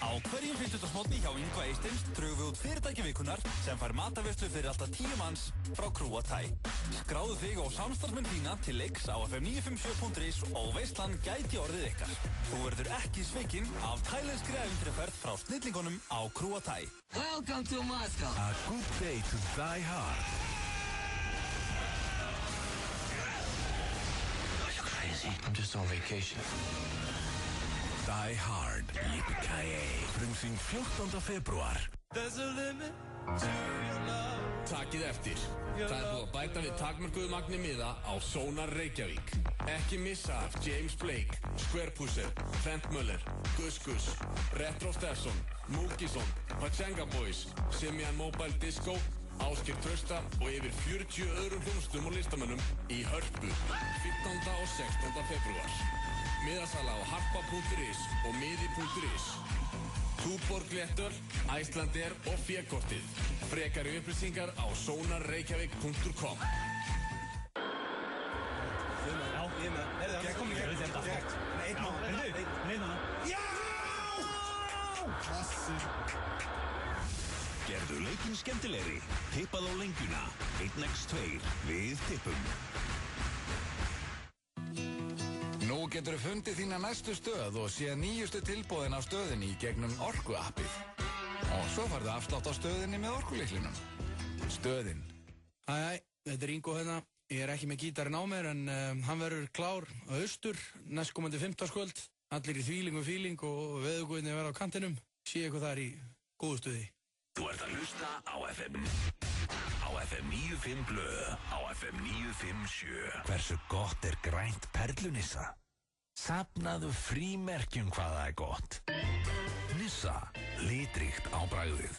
Speaker 10: Á hverjum fimmtudagsmorgni hjá Ingva Eystins drögum við út fyrirtækjavikunar sem fær mataveislu fyrir alltaf 10 manns frá Krúa Thai. Skráðu þig og samstarfsmenn þína til leiks á fm957.is og veislan gæti orðið ykkar. Þú verður ekki sveikinn af tælenskri ævintýraferð frá snillingunum á Krúa Thai.
Speaker 11: Welcome to Moscow.
Speaker 3: A good day to die hard.
Speaker 11: I'm just on vacation.
Speaker 3: Die Hard, Yippee-ki-yay. Frumsýnd 14. febrúar.
Speaker 11: There's a limit to your love.
Speaker 12: Takið eftir. Það er búið að bæta við takmörkuðu magni miða á Sónar Reykjavík. Ekki missa af James Blake, Squarepusher, Trent Muller, Gus Gus, Retro Stefson, Múkisson, Pachenga Boys, Simian Mobile Disco, Ásgeir Trausta og yfir 40 öðrum hljómsveitum og listamönnum í Hörpu 15. og 16. febrúar. Miðasala á harpa.is og miði.is. Túborg Léttöl, Icelandair og Fékortið. Frekari upplýsingar á sonarreykjavík.com.
Speaker 10: Já, ég með. Ég kom í gegn þetta. Eitt má. Heyrðu. Já! Klassi.
Speaker 3: Gerðu leikinn skemmtilegri. Tippað á lengjuna. 1x2 við tippum.
Speaker 4: Nú getur fundið þína næstu stöð og séð nýjustu tilboðin á stöðinni í gegnum Orku-appið. Og svo farðu afslátt á stöðinni með Orkulyklinum. Stöðin.
Speaker 13: Æ, þetta er Ingo hérna. Ég er ekki með gítarinn á mér en hann verður klár á austur næstkomandi 15. Allir í þvíling og fíling og veðurguðinni verða á kantinum. Sé eitthvað þar í góðu stuði.
Speaker 3: Þú ert að hlusta á FM 95 Blö, á FM 957. Hversu gott er grænt perlunissa? Safnaðu frímerkjum hvað það er gott. Nissa, litríkt á bragðið.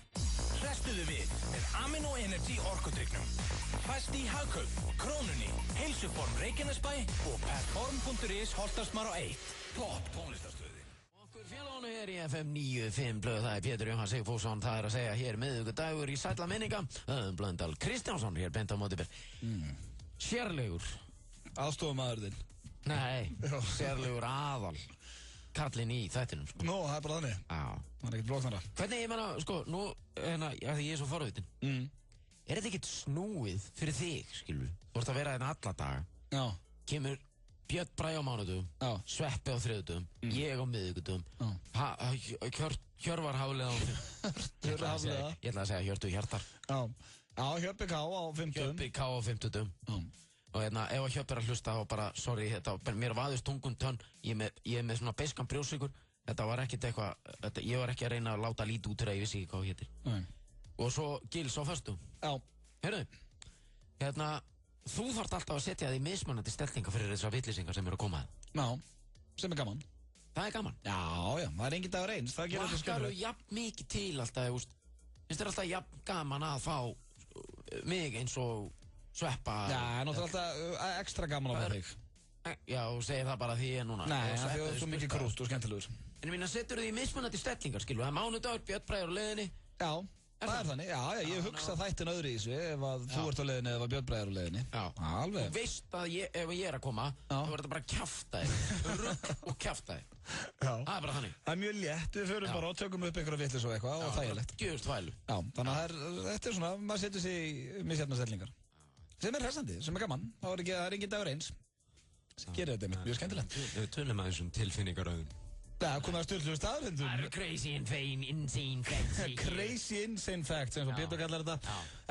Speaker 14: Hrestuðu við með Amino Energy orkudrykknum. Fæst í Hagkaup, Krónunni, Heilsuform Reykjanesbæ og Perform.is Holtarsmar á 1. Topp tónlistarstöði.
Speaker 2: Okkur félagunni hér í FM 95 Blöð, það er Pétur Jóhann Sigfússon, það er að segja hér miðvikudagur í sælla minninga. Blöndal Kristjánsson hér bent á móti ber. Sérlegur.
Speaker 1: Aðstofamaður þinn.
Speaker 2: Nei, sérlegur aðal. Karlinn í þættinum, sko.
Speaker 1: Nó, það er bara þannig.
Speaker 2: Já.
Speaker 1: Það er ekkert blóknara.
Speaker 2: Hvernig, ég menna, sko, nú, því ég er svo forvitin. Er þetta ekkert snúið fyrir þig, skilur? Þú ert að vera hérna alla daga.
Speaker 1: Já.
Speaker 2: Kemur Björn Bragi á mánudugum, Sveppi á þriðjudugum, ég á miðvikudugum, Hjörvar Hafliða á
Speaker 1: Hafliða.
Speaker 2: Ég ætla að segja Hjörtu Hjartar.
Speaker 1: Já, Hjörpi K á 50.
Speaker 2: Hjörpi K á 50. Og hérna, ef að Hjörpi er að hlusta þá bara, sorry, mér vaðist tungun tönn, ég er með svona beiskan brjósíkur, þetta var ekkert eitthvað, ég var ekki að reyna að láta lítið út þegar ég vissi ekki hvað hétir. Og svo Gils á föstu.
Speaker 1: Já.
Speaker 2: Heyrðu, hérna, þú þarft alltaf að setja þig mismunandi stellingar fyrir þessar villisingar sem eru að koma.
Speaker 1: Já, sem er gaman.
Speaker 2: Það er gaman?
Speaker 1: Já, það er engin dagur eins, það gerir þetta skemmtilegt.
Speaker 2: Hlakkar þú jafn mikið til alltaf, finnst þér alltaf jafn gaman að fá mig eins og Sveppa?
Speaker 1: Já, náttúrulega alltaf ekstra gaman að fá þig.
Speaker 2: Já, og segir það bara því ég er núna.
Speaker 1: Nei, það er svo mikið krútt og skemmtilegur.
Speaker 2: En ég minna, setur þið í mismunandi stellingar, skilu, það er mánudagur, Björn Bragi á leiðinni.
Speaker 1: Já, það er þannig, já, ég hugsa þættin öðru í þessu, ef að þú ert á leiðinni eða Björn Bragi á leiðinni.
Speaker 2: Já,
Speaker 1: alveg.
Speaker 2: Þú veist að ef ég er að koma, þá verður þetta bara kjaftaði, rugg og kjaftaði.
Speaker 1: Já.
Speaker 2: Það er bara þannig.
Speaker 1: Það er mjög létt, við förum bara og tökum upp einhverja vitlis og eitthvað og þægilegt.
Speaker 2: Gjörst vælu.
Speaker 1: Já, þannig að þetta er svona, maður setur sig í misjafna stellingar. Sem er hressandi, sem er gaman, það er engin dagur eins. Gerir þetta mjög skemmtilegt.
Speaker 2: Við tölum aðeins tilfinningaröðum.
Speaker 1: Það komið að stjórnlega staðrindum.
Speaker 2: Það eru crazy insane facts.
Speaker 1: Crazy insane facts, eins og Pétur kallar þetta.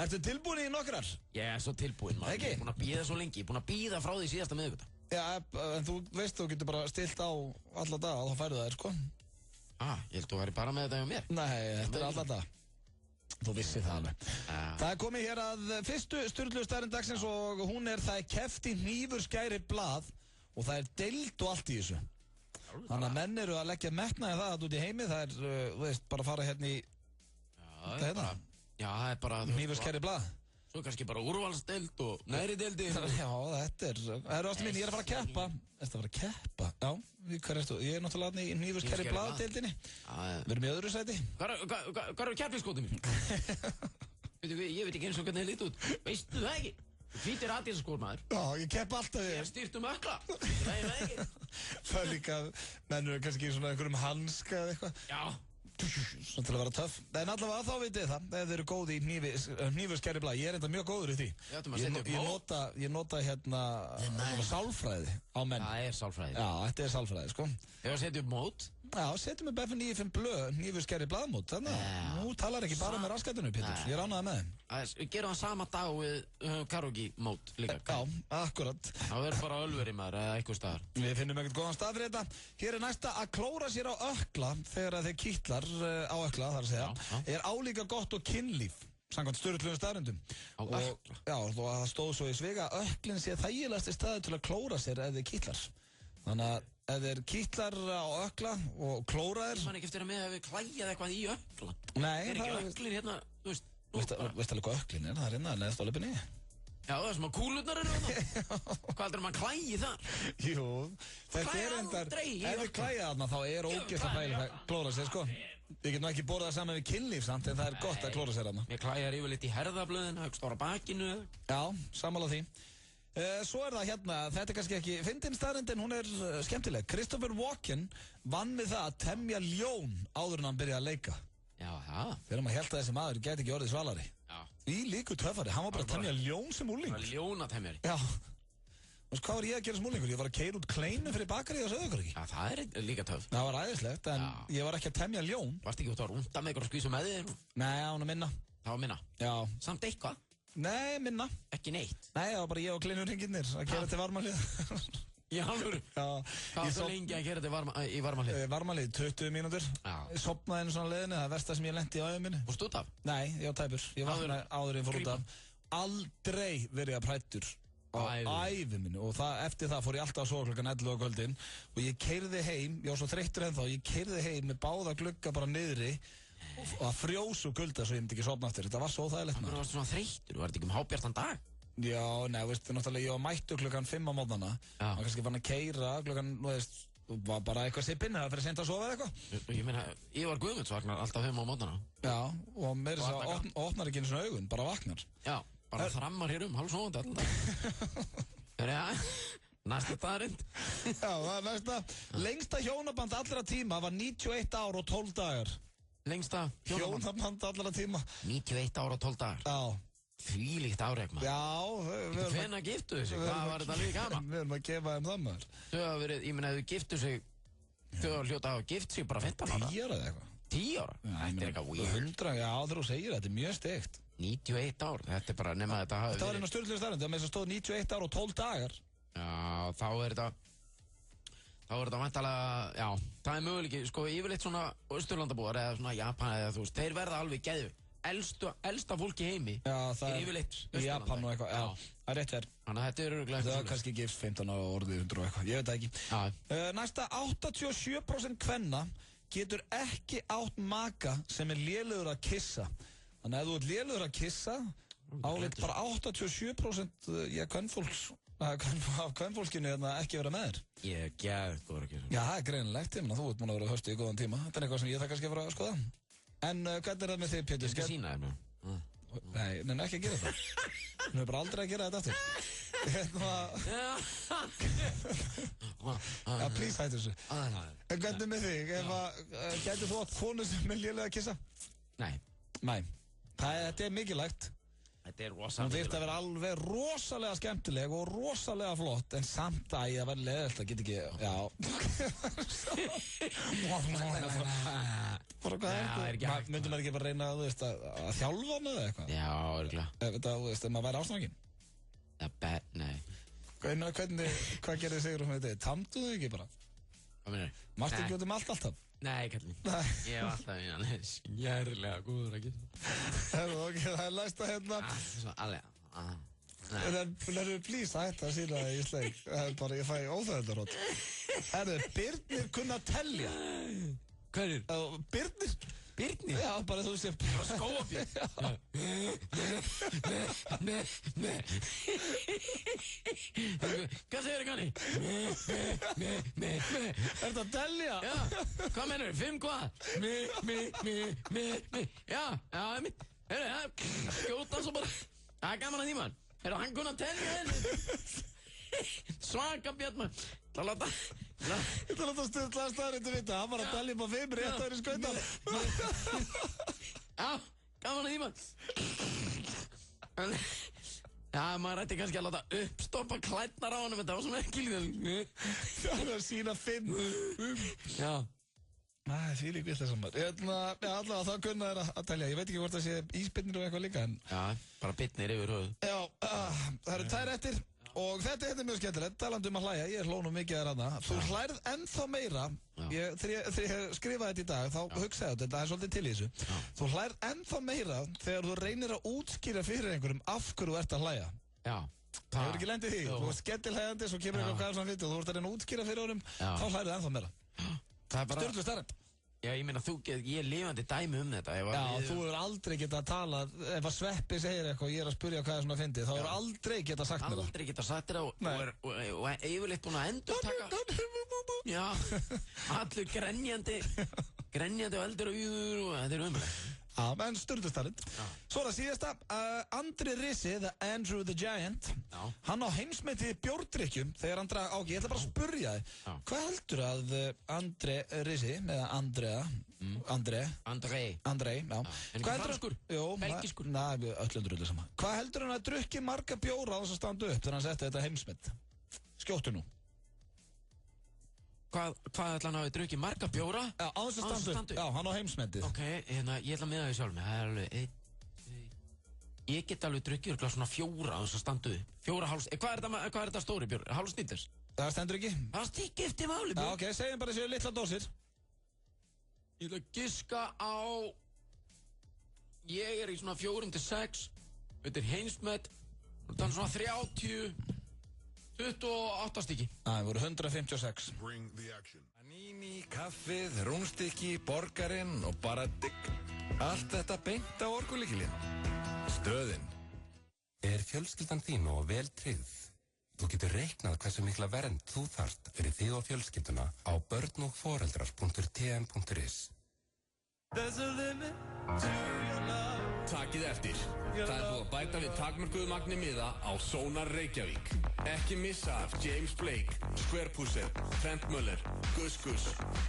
Speaker 1: Ertu tilbúin í nokkrar?
Speaker 2: Ég er svo tilbúin, maður. Ég er búin að bíða svo lengi, ég er búin að bíða frá því síðasta miðvikudag.
Speaker 1: Já, en þú veist þú getur bara stilt á alla daga, þá færðu það, sko.
Speaker 2: Ég held að þú væri bara með þetta hjá mér.
Speaker 1: Nei, þetta er alla daga. Þú vissi það alveg. Það er komið hér að fyrstu stjórnlega staðrind dagsins og hún er það er keppt í hnífur skæri blað og það er deild og allt í þessu. Þannig að menn eru að leggja metnaði það út í heimi, það er, þú veist, bara að fara hérna í, hvað er það?
Speaker 2: Já, það er bara...
Speaker 1: Hnífur skæri blað.
Speaker 2: Svo kannski bara úrvalsdeild og næri deildi.
Speaker 1: Já, þetta er, það eru ástu mín, ég er að fara að keppa. Ertu að fara að keppa? Já, hver erstu? Ég er náttúrulega í hnífur skæri blað deildinni. Við erum í öðru sæti.
Speaker 2: Hvað eru keppniskótið mín? Ég veit ekki eins og hvernig það lítið út. Veistu það ekki? Hvítir Adidas-skór, maður.
Speaker 1: Já, ég kepp alltaf við.
Speaker 2: Ég styrt ökla. Það er það ekki.
Speaker 1: Það er líka, mennur kannski í svona einhverjum hanska eða eitthvað.
Speaker 2: Já.
Speaker 1: Svona til að vera töff. En allavega þá vitið það, ef þeir eru góði í hnífur skæri blað. Ég er enda mjög góður í því. Ég nota hérna sálfræði á menn.
Speaker 2: Það er sálfræði.
Speaker 1: Já, þetta er sálfræði, sko.
Speaker 2: Ef að setja upp mót?
Speaker 1: Já, setjum upp FM 95 Blö, hnífur skæri blaðmót. Þannig að nú talar ekki bara með raskatinu, Pétur. Ég er ánægði með þeim.
Speaker 2: Gerum það sama dag við karaoke mót líka.
Speaker 1: Já, akkurat.
Speaker 2: Það verður bara Ölveri maður eða eitthvað staðar.
Speaker 1: Við finnum ekkert góðan stað fyrir þetta. Hér er næsta að klóra sér á ökla þegar þeir kýtlar á ökla, þar að segja, er álíka gott og kynlíf, samkvæmt stjórnlegum staðrindum.
Speaker 2: Á ökla?
Speaker 1: Já, og það stóð svo í svega að öklin sé þægilegasti staður til að klóra sér ef þeir kýtlar. Þannig að ef þeir kýtlar á ökla og klóra þeir...
Speaker 2: Ég man ekki eftir að með að við klæjaði eitthvað í ökla.
Speaker 1: Nei,
Speaker 2: það er ekki öklir hérna, þú veist...
Speaker 1: Veist alveg hvað öklin er? Það er hérna neðst á löpunni.
Speaker 2: Já, það er sem að kúlurnar eru þarna. Hvað heldur maður klæji þar?
Speaker 1: Jú, þetta er endar... Ef við klæja þarna þá er ógeðslega þægilegt að klóra sér, sko. Við getum ekki borðað það saman við kynlíf samt, en það er gott að klóra sér þarna.
Speaker 2: Mér klæjar yfirleitt í herðablöðina, ekki stóra bakinu.
Speaker 1: Já, sammála því. Svo er það hérna, þetta er kannski ekki fyndin staðrind en hún er skemmtileg. Christopher Walken vann við það að temja ljón áður en hann byrjaði að leika.
Speaker 2: Já, það.
Speaker 1: Þegar maður held að þessi maður geti ekki orðið svalari.
Speaker 2: Já.
Speaker 1: Í líku töffari, hann var bara að temja ljón sem úrling.
Speaker 2: Ljónatemjari.
Speaker 1: Já. Hvað var ég að gera smúlingur? Ég var að keyra út kleinu fyrir bakaríu á Sauðárkróki.
Speaker 2: Já, það líka töf.
Speaker 1: Það var æðislegt, en ég var ekki að temja ljón.
Speaker 2: Varst ekki út að rúnda með ykkur og skvísa með þig?
Speaker 1: Nei, það var minna.
Speaker 2: Það var minna?
Speaker 1: Já.
Speaker 2: Samt eitthvað?
Speaker 1: Nei, minna.
Speaker 2: Ekki neitt?
Speaker 1: Nei, það var bara ég og kleinur hringirnir að keyra til Varmalið.
Speaker 2: Í alvöru? Já. Hvað var það lengi að keyra til í Varmalið?
Speaker 1: Varmalið, 20 mínútur. Já. Ég sopnaði einu svona leiðinni, það versta sem ég lenti í æðum minni.
Speaker 2: Fórstu út af?
Speaker 1: Nei, ég var tæpur. Ég vaknaði áður en fór út af. Aldrei verið að prættur á ævi minni og eftir það fór ég alltaf að sofa klukkan 11 á kvöldin og ég keyrði heim, ég var svo þreyttur ennþá, ég keyrði heim með báða glugga bara niðri og að frjósu kulda svo ég myndi ekki sofna aftur. Þetta var svo þægilegt.
Speaker 2: Það varst svona þreyttur, var þetta ekki hábjartan dag?
Speaker 1: Já, nei, veistu, náttúrulega ég var mættur klukkan 5 á mótnana og kannski fann að keyra klukkan, var bara eitthvað sippinn eða fyrir sent að sofa eða eitthvað.
Speaker 2: Ég meina, Ívar Guðmunds vaknar alltaf 5 á mótnana.
Speaker 1: Já, og meira þess að opnar ekki einu svona augun, bara vaknar.
Speaker 2: Já, bara þrammar hér hálfsofandi alltaf. Næsta staðarind.
Speaker 1: Já, það er næsta. Lengsta hjónaband allra tíma var 91 ár og 12 dagar.
Speaker 2: Lengsta
Speaker 1: hjónaband allra tíma.
Speaker 2: 91 ár og 12 dagar?
Speaker 1: Já.
Speaker 2: Þvílíkt áreik maður.
Speaker 1: Já.
Speaker 2: Hvenær giftu þessi? Hvað var þetta líka gaman?
Speaker 1: Við erum að gefa þeim það maður.
Speaker 2: Þau hafa verið, ég meina, þau giftu sig, þau hafa hljóta að hafa gift sig bara 15 ára.
Speaker 1: 10 ára eða eitthvað.
Speaker 2: 10 ára? Þetta er eitthvað weird.
Speaker 1: 100, já þegar þú segir þetta er mjög steikt.
Speaker 2: 91 ár, þetta er bara nema þetta hafi verið.
Speaker 1: Þetta var einn á stjórnlega starfandi, það með þess að stóð 91 ár og 12 dagar.
Speaker 2: Já, þá er þetta væntalega, já, það er möguleiki, sko, yfirleitt svona Austurlandabúar eða svona Japan eða þú veist, þeir verða alveg geðu. Elsta fólki heimi er yfirleitt
Speaker 1: Japan og eitthvað, já, það er rétt verð.
Speaker 2: Þannig að þetta er öruglega
Speaker 1: eitthvað. Það er kannski gift 15 ára orðið 100 og eitthvað, ég veit það ekki. Næsta 87% kvenna getur ekki átt maka sem er lélegur að kissa. Þannig að ef þú ert lélegur að kissa, áleitt bara 87% af kvenfólkinu ekki vera með þér.
Speaker 2: Ég er gæðið góður að kissa.
Speaker 1: Já, það er greinilegt, ég menna þú ert múin að vera að höstu í góðan tíma. Þetta er eitthvað sem ég þarf kannski að fara að skoða. En hvernig er það með þig, Pétur?
Speaker 2: Þetta sína þér nú.
Speaker 1: Nei, nefnir ekki að gera það. Nú er bara aldrei að gera þetta aftur. Já, please hættu þessu. En hvernig með þig? Gætir þú átt konu sem er lélega að kissa?
Speaker 2: Nei.
Speaker 1: Nei. Þetta er mikilvægt.
Speaker 2: Þetta er rosalega
Speaker 1: mikilvægt. Þú þyrft að vera alveg rosalega skemmtileg og rosalega flott, en samt að ég að vera leðilt, það get ekki, já. Bara hvað er þetta? Myndum maður ekki bara reyna að þjálfa hana eða eitthvað?
Speaker 2: Já, örgulega.
Speaker 1: Þú veist, ef maður væri ástofanginn?
Speaker 2: Nei.
Speaker 1: Hvað gerir Sigrún með þetta? Tamdu þau ekki bara?
Speaker 2: Hvað minnur?
Speaker 1: Mástu ekki út alltaf?
Speaker 2: Nei, kallinn. Ég hef alltaf skjærlega góður að geta.
Speaker 1: Ok, það er læst að hérna.
Speaker 2: Svo alveg.
Speaker 1: Lærðu please hætta að sína það í sleik. Það er bara, ég fæ óþægildarótt. Birnir kunna telja.
Speaker 2: Hverjir?
Speaker 1: Birnir?
Speaker 2: Birnir?
Speaker 1: Já, bara þú sé.
Speaker 2: Skóabjörn? Nei. Hvað segir þið kanni? Nei.
Speaker 1: Er þetta að telja?
Speaker 2: Já, hvað mennur þið? 5 hvað? Já, mitt. Skjóta svo bara. Það er gaman að því mann. Hann kunna telja henni. Svaka björn mann. Það láta.
Speaker 1: Ég ætla að láta styrla staðarindu vita. Hann var að telja upp á 5 rétt ári skautan.
Speaker 2: Já, gaman að því mann. Já, maður ætti kannski að láta uppstoppa klædnar á honum. Þetta var svona ekki líka.
Speaker 1: Það er að sína 5.
Speaker 2: Já.
Speaker 1: Það er líka vilt þess að maður. Allavega þá kunna þér að telja. Ég veit ekki hvort það sé ísbyrnir og eitthvað líka.
Speaker 2: Já, bara bitnir yfir höfuð.
Speaker 1: Já, það eru 2 eftir. Og þetta er mjög skemmtilegt, talandi um að hlæja, ég hlónum mikið að ranna. Þú hlærð ennþá meira, þegar ég skrifaði þetta í dag, þá hugsaði þetta er svolítið til í þessu. Þú hlærð ennþá meira þegar þú reynir að útskýra fyrir einhverjum af hverju þú ert að hlæja.
Speaker 2: Já.
Speaker 1: Það hefur ekki lendið því, þú ert skemmtilegandi, svo kemur eitthvað hvað sem fyrir, þú ert að reyna að útskýra fyrir honum, þá hlærðu ennþá meira. Stjórnlega starrend.
Speaker 2: Já, ég meina, ég er lifandi dæmi þetta.
Speaker 1: Já, þú hefur aldrei getað að tala, ef að Sveppi segir eitthvað og ég er að spyrja hvað svona fyndið, þá hefur aldrei getað sagt mér það.
Speaker 2: Aldrei getað sagt þér það og yfirleitt búin að endurtaka. Já, allur grenjandi og eldur og yður og þetta er umræð.
Speaker 1: Já, en stjórnustarinn. Svo er það síðasta, Andri Risi, the Andrew the Giant, hann á heimsmetið í bjórdrykkjum þegar hann draga ákveð. Ég ætla bara að spurja þig, hvað heldur að Andri Risi, eða Andrei, já.
Speaker 2: En ekki franskur?
Speaker 1: Jú,
Speaker 2: belgiskur?
Speaker 1: Næ, öllundur öllu saman. Hvað heldur hann að drukki marga bjóra á þess að standa upp þegar hann setti þetta heimsmet? Skjóttu nú.
Speaker 2: Hvað ætla hann að hafa drukkið marga bjóra?
Speaker 1: Já, á þess að standa upp. Já, hann á heimsmetið.
Speaker 2: Ok, hérna, ég ætla að miða því sjálf mig. Það er alveg 1, 2... Ég get alveg drukkið örugglega svona 4 á þess að standa upp. 4 háls... Hvað er þetta stóri bjór? Hálfsnýttis?
Speaker 1: Það stendur ekki.
Speaker 2: Það stikki eftir máli, bjór.
Speaker 1: Já, ok, segjum bara þessu litla dósir.
Speaker 2: Ég ætla að giska á... Ég er í svona 4-6. Þetta er heimsmet. Það er svona 30... 28 stykki.
Speaker 1: Það voru 156.
Speaker 4: Bring the action. Panini, kaffið, rúnstykki, borgarinn og bara digg. Allt þetta beint á orkulíkilinn. Stöðin.
Speaker 15: Er fjölskyldan þín og vel tryggð? Þú getur reiknað hversu mikla vernd þú þarft fyrir þig og fjölskylduna á börnogforeldrar.tm.is.
Speaker 11: There's a limit to your love.
Speaker 12: Takið eftir. Það er búið að bæta við takmörkuðu magni miða á Sónar Reykjavík. Ekki missa af James Blake, Square Pusher, Trent Muller, Gus Gus,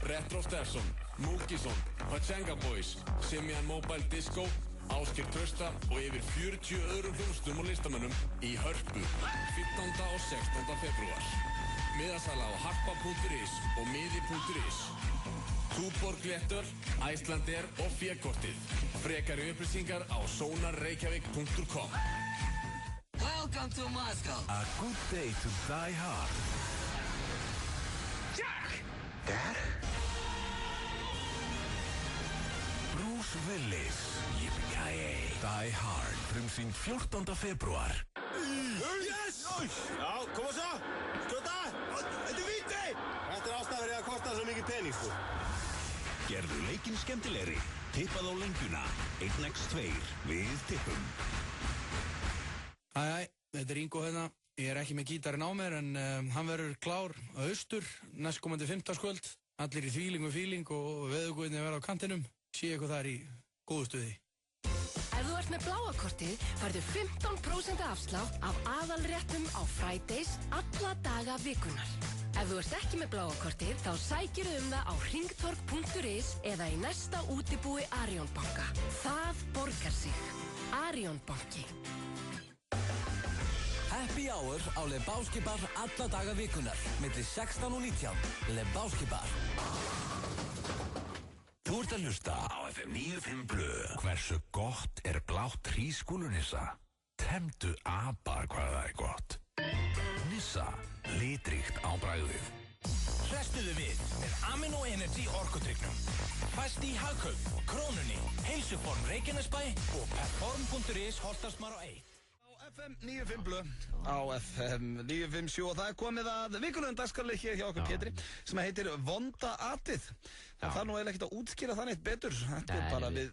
Speaker 12: Retro Stefson, Múkisson, Pachenga Boys, Simian Mobile Disco, Ásgeir Trausta og yfir 40 öðrum hljómsveitum og listamönnum í Hörpu 15. og 16. febrúar. Miðasala á harpa.is og miði.is. Túborg Léttöl, Icelandair og Fékortið. Frekari upplýsingar á sonarreykjavík.com.
Speaker 11: Welcome to Moscow.
Speaker 3: A good day to die hard.
Speaker 11: Jack!
Speaker 3: Dad? Bruce Willis, Yippee-ki-yay. Die Hard, frumsýnd 14. febrúar.
Speaker 16: Yes! Já, koma svo! Skjóta! Þetta er víti! Þetta er ástæður í að kosta svo mikið pening, sko.
Speaker 3: Gerðu leikinn skemmtilegri. Tippað á lengjuna. 1x2 við tippum.
Speaker 13: Æ, þetta er Ingo hérna. Ég er ekki með gítarinn á mér en hann verður klár á austur næstkomandi 15. Allir í fíling og veðurguðinni verða á kantinum. Sé eitthvað þar í góðu stuði.
Speaker 17: Ef þú ert með bláa kortið, færðu 15% afslátt af aðalréttum á Fridays alla daga vikunar. Ef þú ert ekki með bláa kortið, þá sækirðu það á hringtorg.is eða í næsta útibúi Arion banka. Það borgar sig. Arion banki.
Speaker 18: Happy Hour á Lebowski bar alla daga vikunar, milli 16 og 19. Lebowski bar.
Speaker 3: Þú ert að hlusta á FM 95 Blu. Hversu gott er blátt hrísskúlunissa? Temdu apa hvað það er gott. Nissa, litríkt á bragðið.
Speaker 14: Hrestuðu við með Amino Energy orkudrykknum. Fæst í Hagkaup, Krónunni, Heilsuform Reykjanesbæ og Perform.is Holtarsmár á 1.
Speaker 1: FM 95 Blu á FM 957 og það er komið að vikulegum dagskrárlið hér hjá okkur Pétri sem heitir Vonda Atið. Það er nú eiginlega ekkert að útskýra það neitt betur. Þetta er bara við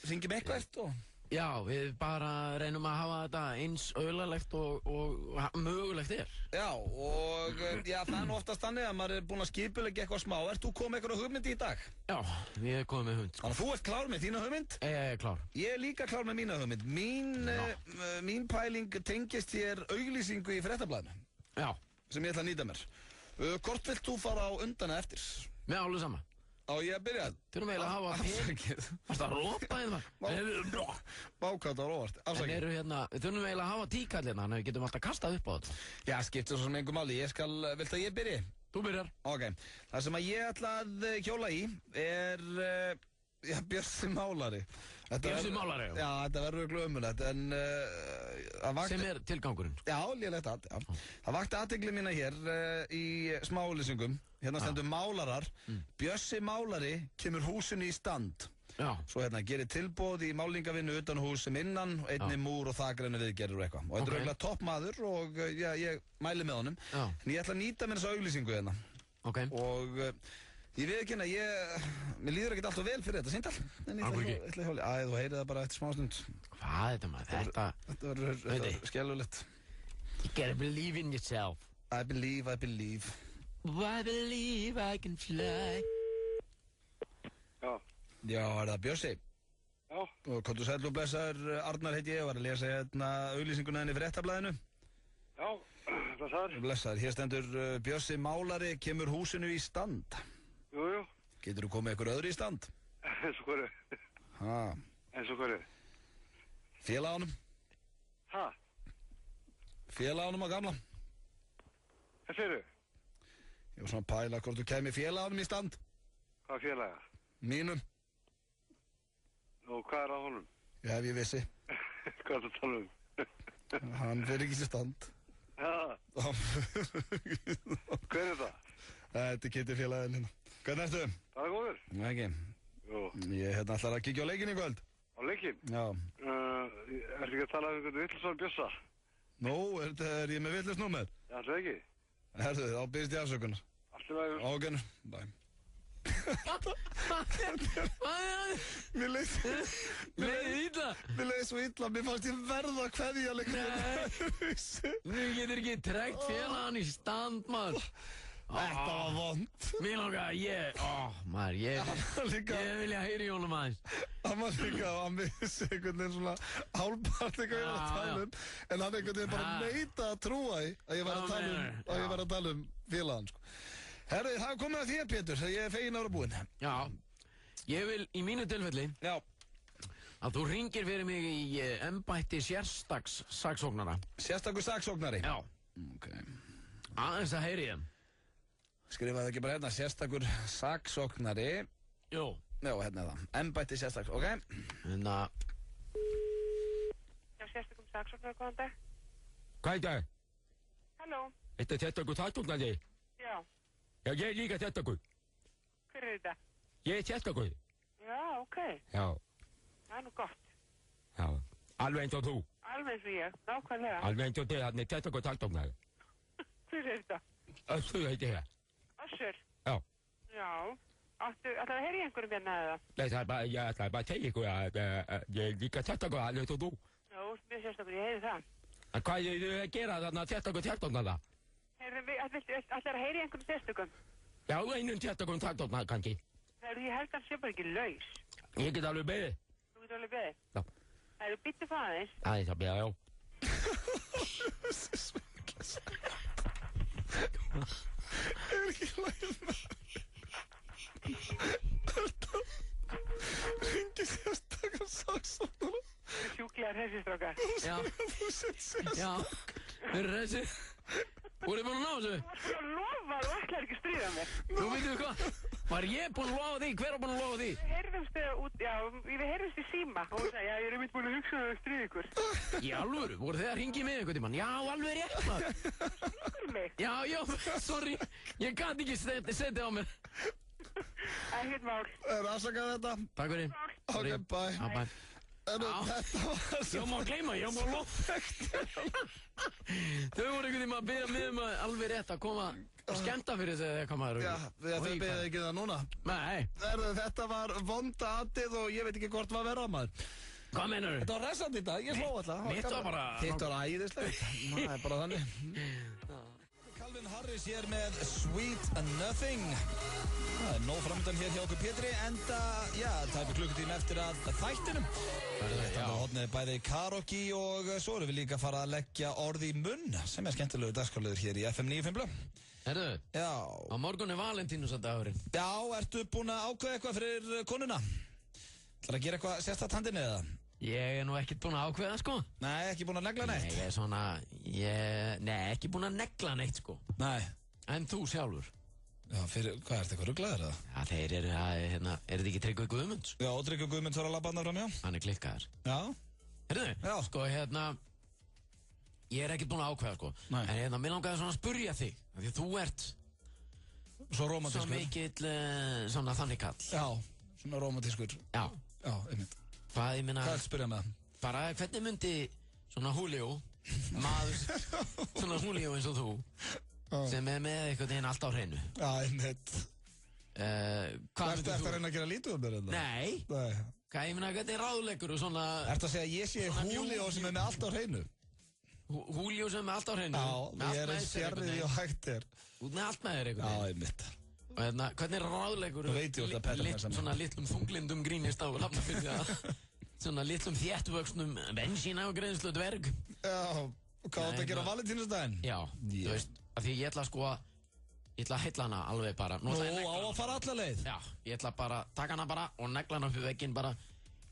Speaker 1: syngjum eitthvað og...
Speaker 2: Já, við bara reynum að hafa þetta eins auðlalegt og mögulegt er.
Speaker 1: Já, og það er nú oftast þannig að maður er búinn að skipuleggja eitthvað smá. Ert þú komið eitthvað hugmyndi í dag?
Speaker 2: Já, ég er komið með hugmynd.
Speaker 1: Þannig að þú ert klár með þína hugmynd?
Speaker 2: Ég er klár.
Speaker 1: Ég er líka klár með mína hugmynd. Mín pæling tengist hér auglýsingu í Fréttablaðinu.
Speaker 2: Já.
Speaker 1: Sem ég ætla að nýta mér. Hvort vilt þú fara á undan eða eftir?
Speaker 2: Með alveg sama.
Speaker 1: Á ég að byrja?
Speaker 2: Þurfum eiginlega að hafa pening. Varst það að rópa hérna?
Speaker 1: Vákvæmt á róvart.
Speaker 2: En eru hérna, við þurfum eiginlega að hafa tíkall hérna, þannig að við getum alltaf kastað upp á þetta.
Speaker 1: Já, skiptir svo sem engum máli. Vilt að ég byrji?
Speaker 2: Þú byrjar.
Speaker 1: Ok. Það sem að ég ætla að hjóla í er, Bjössi Málari.
Speaker 2: Bjössi Málari?
Speaker 1: Já, þetta verður glömulegt, en...
Speaker 2: Sem er tilgangurinn?
Speaker 1: Já, lélegt að, já. Það vakti athygli mína hér í smáauglýsingum. Hérna stendur málarar. Bjössi Málari kemur húsinu í stand.
Speaker 2: Já.
Speaker 1: Svo hérna, gerir tilboð í málingavinnu utan hús sem innan, einni múr og þakrenni viðgerður og eitthvað. Og þetta er eiginlega topp maður og ég mæli með honum.
Speaker 2: Já.
Speaker 1: En ég ætla að nýta mér þessa auglýsingu hérna.
Speaker 2: Ok.
Speaker 1: Og ég veit ekki hérna, mér líður ekkert alltaf vel fyrir þetta síntal. En ég ætla að hjóla. Æ, þú heyrið það bara eftir smástund.
Speaker 2: Hvað er þetta maður?
Speaker 1: Þetta verður skellulegt.
Speaker 2: You gotta believe in yourself.
Speaker 1: I believe.
Speaker 2: I believe I can fly.
Speaker 7: Já.
Speaker 1: Já, er það Bjössi?
Speaker 7: Já.
Speaker 1: Og hvað þú sæll og blessaður, Arnar heiti ég, var að lesa hérna auglýsinguna henni í Fréttablaðinu.
Speaker 7: Já, blessaður.
Speaker 1: Blessaður, hér stendur Bjössi Málari kemur húsinu í stand.
Speaker 7: Jú.
Speaker 1: Getur þú komið eitthvað öðru í stand?
Speaker 7: Eins og hverju?
Speaker 1: Ha.
Speaker 7: Eins og hverju?
Speaker 1: Félaganum.
Speaker 7: Ha?
Speaker 1: Félaganum á gamla.
Speaker 7: Hvað segirðu?
Speaker 1: Ég var svona að pæla hvort þú kemur félaganum í stand.
Speaker 7: Hvað félaga?
Speaker 1: Mínum.
Speaker 7: Og hvað á honum?
Speaker 1: Já, ef ég vissi.
Speaker 7: Hvað er það að tala um?
Speaker 1: Hann fyrir ekki í stand.
Speaker 7: Já. Hver er það?
Speaker 1: Þetta er Kitty félaginn hérna. Hvernig ertu?
Speaker 7: Það er góður.
Speaker 1: Nei, ekki.
Speaker 7: Jú.
Speaker 1: Ég ætlar að kíkja á leikinn í kvöld.
Speaker 7: Á leikinn?
Speaker 1: Já.
Speaker 7: Ertu ekki að tala um einhvern Vittelsson Bjössa?
Speaker 1: Nú, er ég með vitlaust númer?
Speaker 7: Já, það ekki.
Speaker 1: Herðu, þá byrjast ég afsökunar.
Speaker 7: Allt í lagi.
Speaker 1: Ágænu. Bæ. Mér leið svo illa. Mér fannst ég verða að kveðja leikur.
Speaker 2: Þú getur ekki trekt félagann í stand, maður.
Speaker 1: Þetta var vond.
Speaker 2: Mér langar að ég vilja heyri í honum aðeins.
Speaker 1: Hann var líka að missi einhvern veginn svona hálfpart eitthvað að tala um. En hann einhvern veginn bara neita að trúa í að ég var að tala um félagann, sko. Herri, það er komið að þér, Pétur, ég er fegin ára búinn.
Speaker 2: Já, ég vil í mínu tilfelli að þú ringir fyrir mig í embætti sérstaks saksóknara.
Speaker 1: Sérstakur saksóknari?
Speaker 2: Já.
Speaker 1: Ok.
Speaker 2: Aðeins að heyri ég.
Speaker 1: Skrifaðu ekki bara hérna, sérstakur saksóknari.
Speaker 2: Jú.
Speaker 1: Já, hérna er það. Embætti sérstaks, ok.
Speaker 2: Hérna.
Speaker 6: Já, sérstakum saksóknari, góðan dag.
Speaker 19: Hvað er það?
Speaker 6: Halló.
Speaker 19: Þetta er sérstakur saksóknari?
Speaker 6: Já.
Speaker 19: Já, ég er líka sérstakur.
Speaker 6: Hver er þetta?
Speaker 19: Ég er sérstakur.
Speaker 6: Já, ok.
Speaker 19: Já.
Speaker 6: Það er nú gott.
Speaker 19: Já. Alveg eins og þú.
Speaker 6: Alveg eins og ég, nákvæmlega.
Speaker 19: Alveg eins og þið, hann er sérstakur saksóknari.
Speaker 6: Hver er þetta?
Speaker 19: Össur heiti ég.
Speaker 6: Össur?
Speaker 19: Já.
Speaker 6: Já. Ætlaðu að heyra í einhverjum hérna eða?
Speaker 19: Nei, það er bara, ég ætlaði bara að segja ykkur að ég er líka sérstakur, alveg eins og þú.
Speaker 6: Já, mjög sérstakur, ég heyri það.
Speaker 19: En hvað er þið að gera þarna sérstakur saksóknara?
Speaker 6: Ætlaðu að heyra í einhverjum sérstökum?
Speaker 19: Já, einum sérstakum saksóknara kannski.
Speaker 6: Ég held að hann sé bara ekki laus.
Speaker 19: Ég get alveg beðið.
Speaker 6: Þú get alveg beðið?
Speaker 19: Já.
Speaker 6: Það eru býttu það aðeins.
Speaker 19: Aðeins að beða, já.
Speaker 1: Ég er ekki lægið með. Þetta ringi sérstakur saksóknara.
Speaker 6: Það er sjúklegar hessistrákar.
Speaker 2: Já.
Speaker 1: Þú sett sérstakur.
Speaker 2: Já. Þau eru hessi. Voruð þið búin að ná þessu?
Speaker 6: Þú varst búin að lofa, þú ætlaði ekki að stríða mér.
Speaker 2: Þú veitum hvað? Var ég búin að lofa því? Hver var búin að lofa því?
Speaker 6: Við heyrðumst út, já, við heyrðumst í síma og hún sagði, já, ég er einmitt búin að hugsa að stríða ykkur.
Speaker 2: Í alvöru? Voruð þið að ringi með einhvern tímann? Já, alveg rétt, maður.
Speaker 6: Svíkur mig?
Speaker 2: Já, sorry. Ég gæti ekki setja á mér.
Speaker 6: Ekkert mál.
Speaker 1: Afsakað þetta.
Speaker 2: Takk fyrir.
Speaker 1: Ok, bye.
Speaker 2: Já, bye.
Speaker 1: Þetta var
Speaker 2: svo... Ég má gleyma, ég má lofa. Þau voru einhvern veginn að biðja mig að alveg rétt að koma og skemmta fyrir þau eða hvað maður.
Speaker 1: Já, þau biðja ekki það núna.
Speaker 2: Nei.
Speaker 1: Þetta var vonda aðið og ég veit ekki hvort var verra maður.
Speaker 2: Hvað meinarðu?
Speaker 1: Þetta var resandi í dag, ég hló alltaf.
Speaker 2: Mitt var bara...
Speaker 1: Þitt var æðislegt. Það er bara þannig. Calvin Harris hér með Sweet Nothing. Það er nóg framöndan hér hjá okkur Pétri, enda, já, það er klukkutíma eftir að þættinum. Þetta er hodnið bæði karaoke og svo erum við líka að fara að leggja orði í munn, sem er skemmtilegu dagskáliður hér í FM 95.
Speaker 2: Herru,
Speaker 1: já.
Speaker 2: Á morgun er Valentínusardagurinn.
Speaker 1: Já, ertu búin að ákveða eitthvað fyrir konuna? ætlar að gera eitthvað sérstætt handinni eða?
Speaker 2: Ég er nú ekkert búinn að ákveða, sko.
Speaker 1: Nei, ekki búinn að negla neitt?
Speaker 2: Nei, ég er svona, nei, ekki búinn að negla neitt, sko.
Speaker 1: Nei.
Speaker 2: En þú sjálfur?
Speaker 1: Já, fyrir, hvað, er þetta eitthvað rugglaður eða?
Speaker 2: Já, þeir eru, hérna, er þetta ekki Tryggvi Guðmunds?
Speaker 1: Já, Tryggvi Guðmunds var að labba þarna fram, já.
Speaker 2: Hann er klikkaður.
Speaker 1: Já.
Speaker 2: Heyrðu,
Speaker 1: já.
Speaker 2: Sko, hérna, ég er ekkert búinn að ákveða, sko.
Speaker 1: Nei.
Speaker 2: En hérna, mér langaði svona að spurja þig, því að þú ert
Speaker 1: svo romantískur.
Speaker 2: Svo mikill, svona þannig kall.
Speaker 1: Já, svona romantískur.
Speaker 2: Já.
Speaker 1: Já, einmitt.
Speaker 2: Hvað, ég minna...
Speaker 1: Hvað spyrja með það?
Speaker 2: Bara, hvernig myndi svona Julio, maður, svona Julio eins og þú, sem er með eitthvað einn allt á hreinu.
Speaker 1: Já, einmitt. Hvað ertu eftir að reyna að gera lítið um þér?
Speaker 2: Nei.
Speaker 1: Nei.
Speaker 2: Hvað, ég minna, hvernig er ráðleikur og svona...
Speaker 1: Ertu að segja að ég sé Julio sem er með allt á hreinu?
Speaker 2: Julio sem er með allt á hreinu?
Speaker 1: Já, ég er eins sérriði og hægt er.
Speaker 2: Út með allt með þér eitthvað?
Speaker 1: Já, einmitt.
Speaker 2: Og hérna, hvernig er ráðleikur svona litlum þunglindum grínist á Hafnarfirði svona litlum þéttvöxnum bensína og greiðslu dverg?
Speaker 1: Já, og hvað átt að gera á valentínusdaginn?
Speaker 2: Já, þú veist, af því ég ætla að heilla hana alveg bara.
Speaker 1: Nú, á að fara alla leið?
Speaker 2: Já, ég ætla bara að taka hana bara og negla hana upp í vegginn bara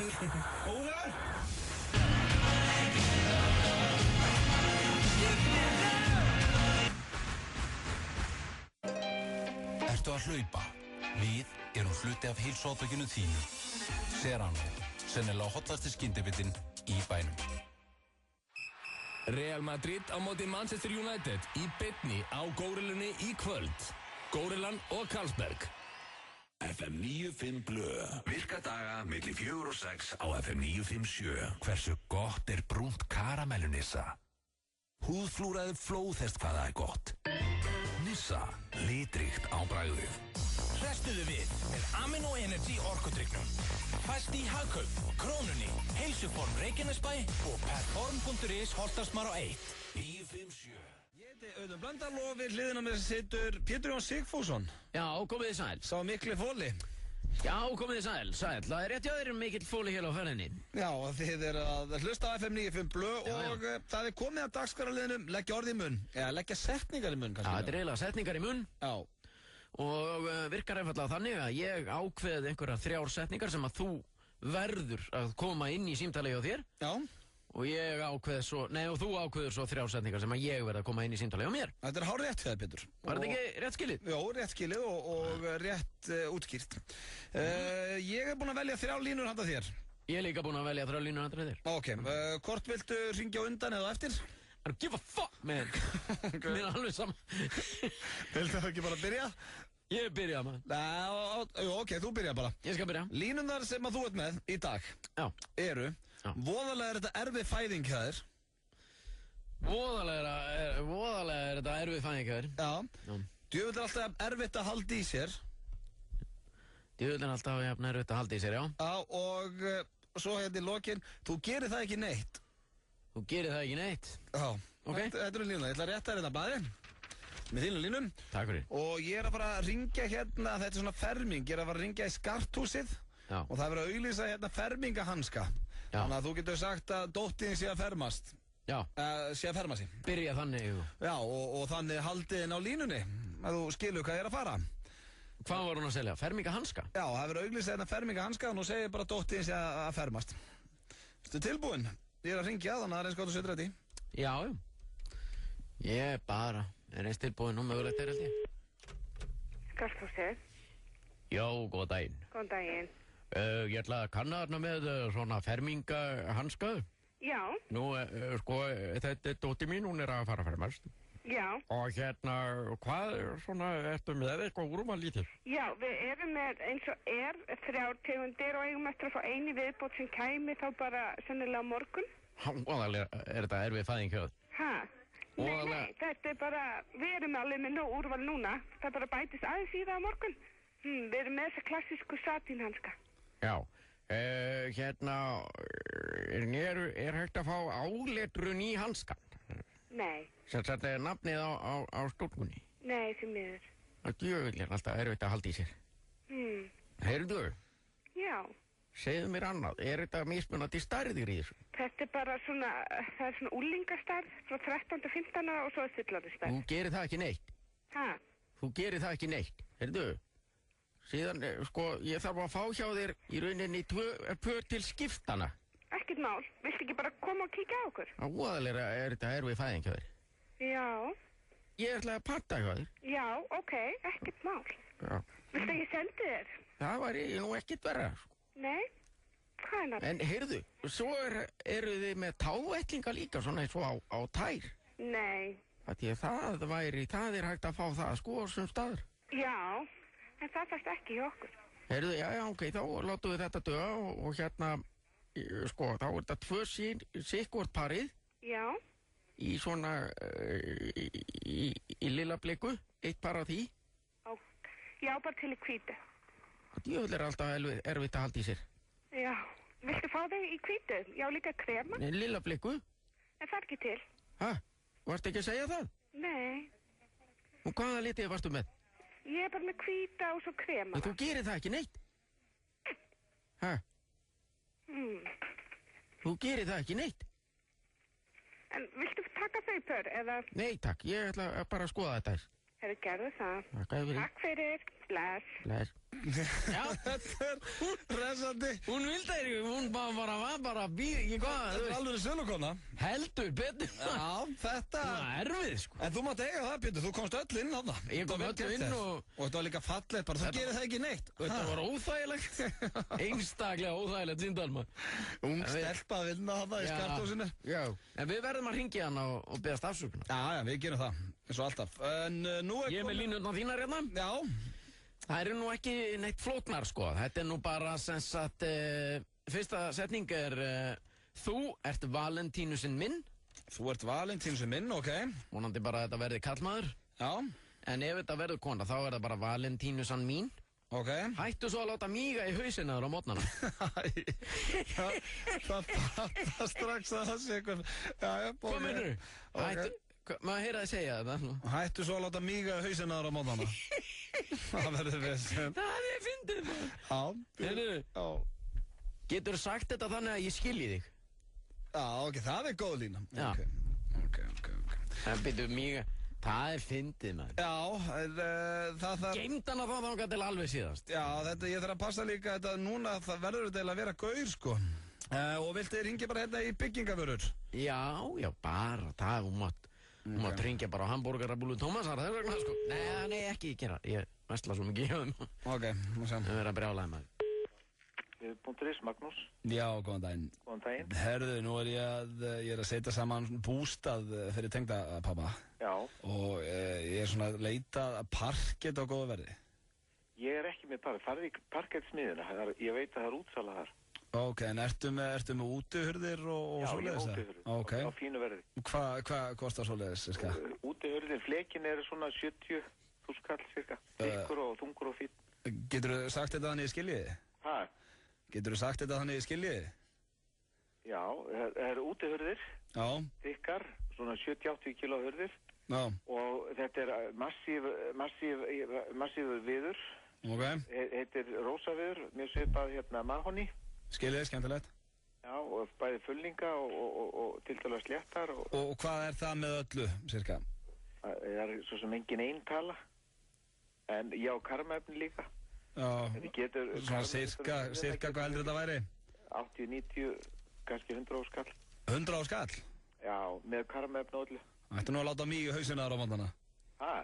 Speaker 16: Óðar!
Speaker 15: Ertu að hlaupa? Við erum hluti af heilsuátakinu þínu. Serrano, sennilega hotlasti skyndibitinn í bænum.
Speaker 3: Real Madrid á móti Manchester United í beinni á Górillunni í kvöld. Górillan og Carlsberg.
Speaker 20: FM 95 Blö. Virka daga milli 4 og 6 á FM 957. Hversu gott brúnt karamellunissa? Húðflúraði flóðhest hvað það gott. Nissa, litríkt á bragðið.
Speaker 14: Hrestuðu við með Amino Energy orkudrykknum. Fæst í Hagkaup, Krónunni, Heilsuform Reykjanesbæ og Perform.is Holtasmar á 1.
Speaker 20: 957.
Speaker 1: Ég heiti Auðun Blöndal og við hliðina mér situr Pétur Jón Sigfússon.
Speaker 2: Já, komið þið sæl.
Speaker 1: Sá mikli fóli.
Speaker 2: Já, komið þið sæl. Það er rétt hjá þér mikill fóli hér á ferðinni.
Speaker 1: Já, þið að hlusta á FM 95 Blö og það er komið að dagskráraliðinum leggja orð í munn. Eða leggja setningar í munn kannski.
Speaker 2: Já, þetta er eiginlega setningar í munn.
Speaker 1: Já.
Speaker 2: Og virkar einfallega þannig að ég ákveði einhverjar 3 setningar sem að þú verður að koma inn í símtalið á þér.
Speaker 1: Já.
Speaker 2: Og ég ákveði svo, og þú ákveður svo 3 setningar sem að ég verð að koma inn í símtalið á mér.
Speaker 1: Þetta er hár rétt fyrir það, Pétur.
Speaker 2: Var þetta ekki rétt skilið?
Speaker 1: Jó, rétt skilið og rétt útskýrt. Ég er búinn að velja 3 línur handa þér.
Speaker 2: Ég er líka búinn að velja 3 línur handa þér.
Speaker 1: Ok, hvort viltu hringja undan eða eftir?
Speaker 2: I don't give a fuck, man. Mér er alveg saman.
Speaker 1: Viltu það ekki bara byrja?
Speaker 2: Ég byrja, man.
Speaker 1: Ok, þú byrja bara.
Speaker 2: Ég skal byrja.
Speaker 1: Línunar sem að þú ert með í dag eru voðalega er þetta erfið fæðing hjá þér.
Speaker 2: Voðalega er þetta erfið fæðing hjá þér.
Speaker 1: Já. Djöfull er alltaf erfitt að halda í sér.
Speaker 2: Djöfull er alltaf erfitt að halda í sér, já.
Speaker 1: Já, og svo hérna í lokin, þú gerir það ekki neitt.
Speaker 2: Þú gerir það ekki neitt?
Speaker 1: Já.
Speaker 2: Ok.
Speaker 1: Þetta eru línuna. Ég ætla að rétta þér þetta bæði. Með þínu línum.
Speaker 2: Takk fyrir.
Speaker 1: Og ég er að fara að ringja hérna, þetta er svona ferming, ég er að fara að ringja í Skarthúsið.
Speaker 2: Já.
Speaker 1: Og það er verið að auglýsa hérna fermingahanska. Já. Þannig að þú getur sagt að dóttin sé að fermast.
Speaker 2: Já.
Speaker 1: Sé að ferma sig.
Speaker 2: Byrja þannig.
Speaker 1: Já, og þannig haldið inn á línunni. Að þú skilur hvað ég er að fara.
Speaker 2: Hvað var hún að selja? Fermingahanska?
Speaker 1: Já, það er verið að auglýsa hérna fermingahanska og nú segir bara dóttin sé að fermast. Ertu tilbúin? Ég er að ringja, þannig að það er eins gott að setja þetta í.
Speaker 2: Já. Ég bara er eins tilbúin og mögulegt held ég.
Speaker 6: Skarthúsið.
Speaker 2: Já, góð daginn.
Speaker 6: Góðan daginn.
Speaker 2: Ég ætla að kanna þarna með svona fermingahanska.
Speaker 6: Já.
Speaker 2: Nú, þetta er dóttir mín, hún er að fara að fermast.
Speaker 6: Já.
Speaker 2: Og hvað svona ertu með eitthvað úrval lítið?
Speaker 6: Já, við erum með eins og 3 tegundir og eigum eftir að fá eini viðbót sem kæmi þá bara sennilega morgun.
Speaker 2: Óðalega, er þetta erfið fæðing hjá þér?
Speaker 6: Ha? Nei, þetta er bara, við erum alveg með nóg úrval núna. Það bara bætist aðeins í það á morgun. Við erum með þessa klassísku satínhanska.
Speaker 2: Já, er hægt að fá áletrun í hanskan?
Speaker 6: Nei.
Speaker 2: Sem þetta er nafnið á stúlkunni?
Speaker 6: Nei, því miður.
Speaker 2: Það djöfull er alltaf erfitt að halda í sér. Heyrðu?
Speaker 6: Já.
Speaker 2: Segðu mér annað, er þetta mismunandi stærðir í þessu?
Speaker 6: Þetta er bara svona, það er svona úlingastarð frá 13 til 15 ára og svo er fullorðins stærð.
Speaker 2: Þú gerir það ekki neitt.
Speaker 6: Ha?
Speaker 2: Þú gerir það ekki neitt. Heyrðu? Síðan, ég þarf að fá hjá þér í rauninni 2 til skiptana.
Speaker 6: Ekkert mál. Viltu ekki bara koma og kíkja á okkur?
Speaker 2: Óðalega er þetta erfið fæðing hjá þér.
Speaker 6: Já.
Speaker 2: Ég ætla að panta hjá þér.
Speaker 6: Já, ok, ekkert mál.
Speaker 2: Já.
Speaker 6: Viltu ekki sendi þér?
Speaker 2: Það var nú ekkert verra.
Speaker 6: Nei, hvað er það?
Speaker 2: En heyrðu, svo eru þið með távettlinga líka svona eins og á tær.
Speaker 6: Nei.
Speaker 2: Það er hægt að fá það sem staður.
Speaker 6: Já, en það fæst ekki hjá okkur.
Speaker 2: Heyrðu, já, ok, þá látum við þetta döga og hérna, þá er þetta 2 sikkvort parið.
Speaker 6: Já.
Speaker 2: Í svona, í lilla bliku, 1 par af því.
Speaker 6: Já, bara til í hvítu.
Speaker 2: Djöfull er alltaf erfitt að halda í sér.
Speaker 6: Já, viltu fá þig í hvítu? Já, líka krema.
Speaker 2: Nei, lilla bliku.
Speaker 6: En það er ekki til.
Speaker 2: Hæ? Varstu ekki að segja það?
Speaker 6: Nei.
Speaker 2: Og hvaða litið varstu með?
Speaker 6: Ég er bara með hvíta og svo krema.
Speaker 2: En þú gerir það ekki neitt. Hæ? Þú gerir það ekki neitt.
Speaker 6: En viltu taka þau pör, eða?
Speaker 2: Nei, takk. Ég ætla bara að skoða þetta.
Speaker 6: Gerðu það.
Speaker 2: Takk fyrir.
Speaker 6: Takk fyrir. Bless.
Speaker 2: Bless. Já.
Speaker 1: Þetta resandi.
Speaker 2: Hún vildi ekki, hún var bara ekki hvað.
Speaker 1: Þetta alveg sölukonna.
Speaker 2: Heldur, betur.
Speaker 1: Já, þetta.
Speaker 2: Það erfið, sko.
Speaker 1: En þú mátt eiga það, Pétur, þú komst öll inn þarna.
Speaker 2: Ég kom öll inn og
Speaker 1: þetta var líka fallegt, bara þú gerir það ekki neitt.
Speaker 2: Þetta var óþægilegt. Einstaklega óþægilegt síndal, maður.
Speaker 1: Ung stelpa að vinna þarna í skarthúsinu.
Speaker 2: Já. En við verðum að hringja hann og beðast afsökunar.
Speaker 1: Já, við gerum það, eins og alltaf. En nú
Speaker 2: ég er með línurnar þínar hérna.
Speaker 1: Já.
Speaker 2: Það eru nú ekki neitt flóknar, sko. Þetta nú bara sem sagt, fyrsta setning þú ert Valentínusinn minn.
Speaker 1: Þú ert Valentínusinn minn, ok.
Speaker 2: Vonandi bara að þetta verði kallmaður.
Speaker 1: Já.
Speaker 2: En ef þetta verður kona, þá er það bara Valentínussan mín.
Speaker 1: Ok.
Speaker 2: Hættu svo að láta míga í hausinn aður á mótnana.
Speaker 1: Það fattar strax að það sé eitthvað. Já,
Speaker 2: hvað meinarðu? Hættu, maður heyra þið segja þetta.
Speaker 1: Hættu svo að láta míga í hausinn aður á mótnana. Það verður vesen.
Speaker 2: Það er fyndið, maður.
Speaker 1: Já.
Speaker 2: Já. Getur þú sagt þetta þannig að ég skilji þig?
Speaker 1: Já, ok, það er góð lína.
Speaker 2: Já.
Speaker 1: Ok.
Speaker 2: En byrju míga, það er fyndið, maður.
Speaker 1: Já, það þarf...
Speaker 2: Geimt hana þá þangað til alveg síðast.
Speaker 1: Já, þetta, ég þarf að passa líka þetta núna, það verður þetta að vera gaur, sko. Og viltu ringi bara hérna í byggingavörur?
Speaker 2: Já, bara, það, þú mátt ringja bara á hambúrgarabúlu Tómasar, það er vegna, sko. Nei, ekki gera, ég vestla svo mikið í höfum.
Speaker 1: Ok, má sjá.
Speaker 2: Það verður að brjálaði, maður.
Speaker 7: Punkturís, Magnús.
Speaker 1: Já, góðan daginn.
Speaker 7: Góðan daginn.
Speaker 1: Herðu, nú er ég að setja saman bústað fyrir tengdapappa.
Speaker 7: Já.
Speaker 1: Og ég er svona að leita parkett á góða verði.
Speaker 7: Ég er ekki með farið í parkettsmiðuna, ég veit að það er útsala þar.
Speaker 1: Ok, en ertu með útihurðir og svoleiðis? Já, ég er útihurðir,
Speaker 7: á fínu verði.
Speaker 1: Hvað kostar svoleiðis, cirka?
Speaker 7: Útihurðir, flekin eru svona 70.000 kall, cirka. Þykkur og þungur og fín.
Speaker 1: Getur þú sagt þetta þannig í skiljiði?
Speaker 7: Hæ?
Speaker 1: Getur þú sagt þetta þannig í skiljiði?
Speaker 7: Já, það eru útihurðir.
Speaker 1: Já.
Speaker 7: Þykkar, svona 70-80 kíló hurðir.
Speaker 1: Já.
Speaker 7: Og þetta er massífur viður.
Speaker 1: Ok.
Speaker 7: Heitir rósaviður, mjög svipað mahóni.
Speaker 1: Skiljiði, skemmtilegt.
Speaker 7: Já, og bæði fullninga og tiltalega sléttar.
Speaker 1: Og hvað er það með öllu, cirka?
Speaker 7: Það er svo sem engin einn tala. En já, karmaefni líka.
Speaker 1: Já, svona cirka hvað heldur þetta væri?
Speaker 7: 80-90, kannski 100 skall.
Speaker 1: 100 skall?
Speaker 7: Já, með karmaefni og öllu.
Speaker 1: Ættu nú að láta mig í hausinu þar á mótnana.
Speaker 7: Hæ?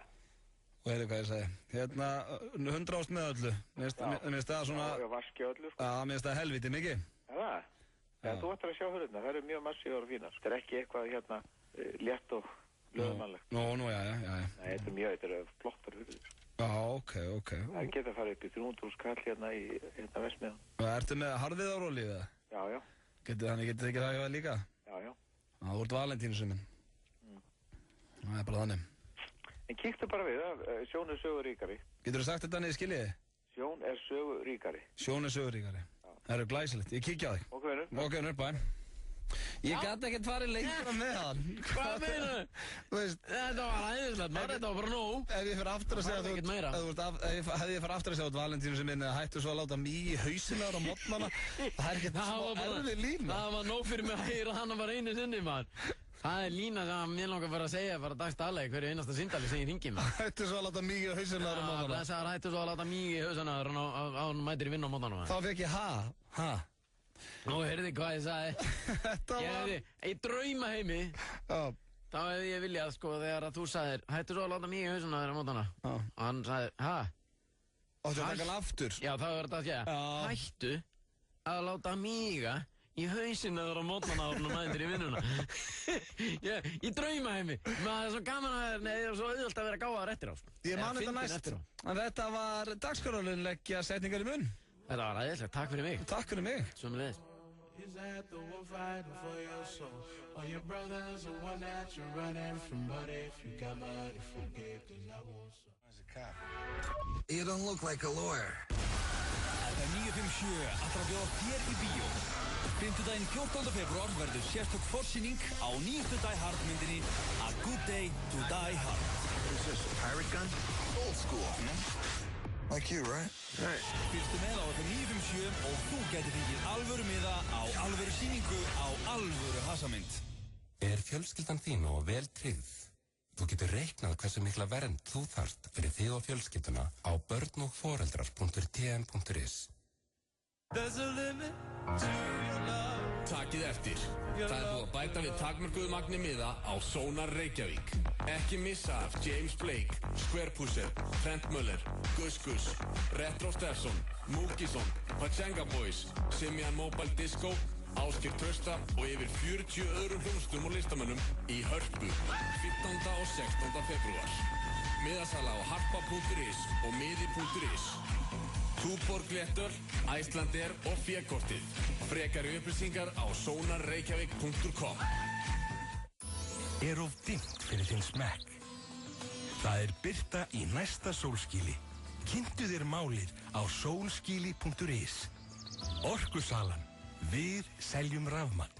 Speaker 1: Og heyrðu hvað ég segi. 100 með öllu. Mér finnst það svona...
Speaker 7: Já, vaski öllu, sko.
Speaker 1: Já, mér finnst það helviti mikið.
Speaker 7: Það? Já, þú ættir að sjá hurðina. Það eru mjög massívar og fínar. Það er ekki eitthvað létt og lögumannlegt.
Speaker 1: Nú, já.
Speaker 7: Nei, þetta eru flottar hurðir.
Speaker 1: Já, ok.
Speaker 7: Það geta farið upp í 300 skall hérna í Vestmiðan.
Speaker 1: Og ertu með harðiðaróli við það?
Speaker 7: Já.
Speaker 1: Þannig getið ekki það líka?
Speaker 7: Já.
Speaker 1: Þú ert Valentínusinn minn. Það er bara þannig.
Speaker 7: En kíktu bara við það, sjón er sögur ríkari.
Speaker 1: Getur þú sagt þetta niður skiljiði?
Speaker 7: Sjón er sögur ríkari.
Speaker 1: Sjón er sögur ríkari. Það eru glæsilegt. Ég kíkja á þig.
Speaker 7: Ok,
Speaker 1: vinur, bæ. Ég gæti ekkert farið lengra með hann.
Speaker 2: Hvað meina? Þetta var æðislegt, maður, þetta var bara nóg.
Speaker 1: Ef ég fyrir aftur að segja út Valentínusinn minn eða hættu svo að láta mig í hausina á mótnana, það er ekkert smá erfið lína.
Speaker 2: Það var nóg fyrir mig að heyra hann að bara einu sinni, maður. Það er lína sem mér langar bara að segja bara dagstæðlega hverju einasta síndali sem ég ringi með.
Speaker 1: Hættu svo að láta mig í hausina á mótana.
Speaker 2: Það hættu svo að láta mig í hausina á hann mætir í vinna á mótana.
Speaker 1: Þá fekk ég ha.
Speaker 2: Nú heyrði hvað ég sagði. Í draumaheimi þá hefði ég viljað, sko, þegar að þú sagðir hættu svo að láta mig í hausina á mótana. Og hann sagði, ha?
Speaker 1: Og þú taka hann aftur?
Speaker 2: Já, það var þetta að segja. Hættu að láta mig í hausinn eða á mótnana á hann og mætir í vinnuna. Í draumaheimi. Það er svo gaman að það er svo auðvöld að vera gáðar eftir á.
Speaker 1: Ég man þetta næst. En þetta var dagskrárlun leggja setningar í munn.
Speaker 2: Þetta var æðislegt. Takk fyrir mig.
Speaker 1: Takk fyrir mig.
Speaker 2: Sömuleiðis.
Speaker 21: You don't look like a lawyer.
Speaker 10: FM 957 ætlar að bjóða þér í bíó. Fimmtudaginn 14. febrúar verður sérstök forsýning á nýjustu Die Hard myndinni A Good Day to Die Hard.
Speaker 21: What is this, a pirate gun? Old school. Like you, right? Right.
Speaker 10: Fylgstu með á FM 957 og þú gæti fengið alvöru miða á alvöru sýningu á alvöru hasamynd.
Speaker 15: Er fjölskyldan þín og vel tryggð? Þú getur reiknað hversu mikla vernd þú þarft fyrir þig og fjölskylduna á börnogforeldrar.tm.is.
Speaker 11: There's a limit to your love.
Speaker 12: Takið eftir. Það búið að bæta við takmörkuðu magni miða á Sónar Reykjavík. Ekki missa af James Blake, Squarepusher, Trent Muller, Gus, Retro Stefson, Múkisson, Pachenga Boys, Simian Mobile Disco, Ásgeir Trausta og yfir 40 öðrum hljómsveitum og listamönnum í Hörpu 15. og 16. febrúar. Miðasala á harpa.is og miði.is. Túborg Léttöl, Icelandair og Fékortið. Frekari upplýsingar á sonarreykjavík.com.
Speaker 20: Of dimmt fyrir þinn smekk? Það birta í næsta sólskíli. Kynntu þér málið á solskili.is. Orkusalan. Við seljum rafmagn.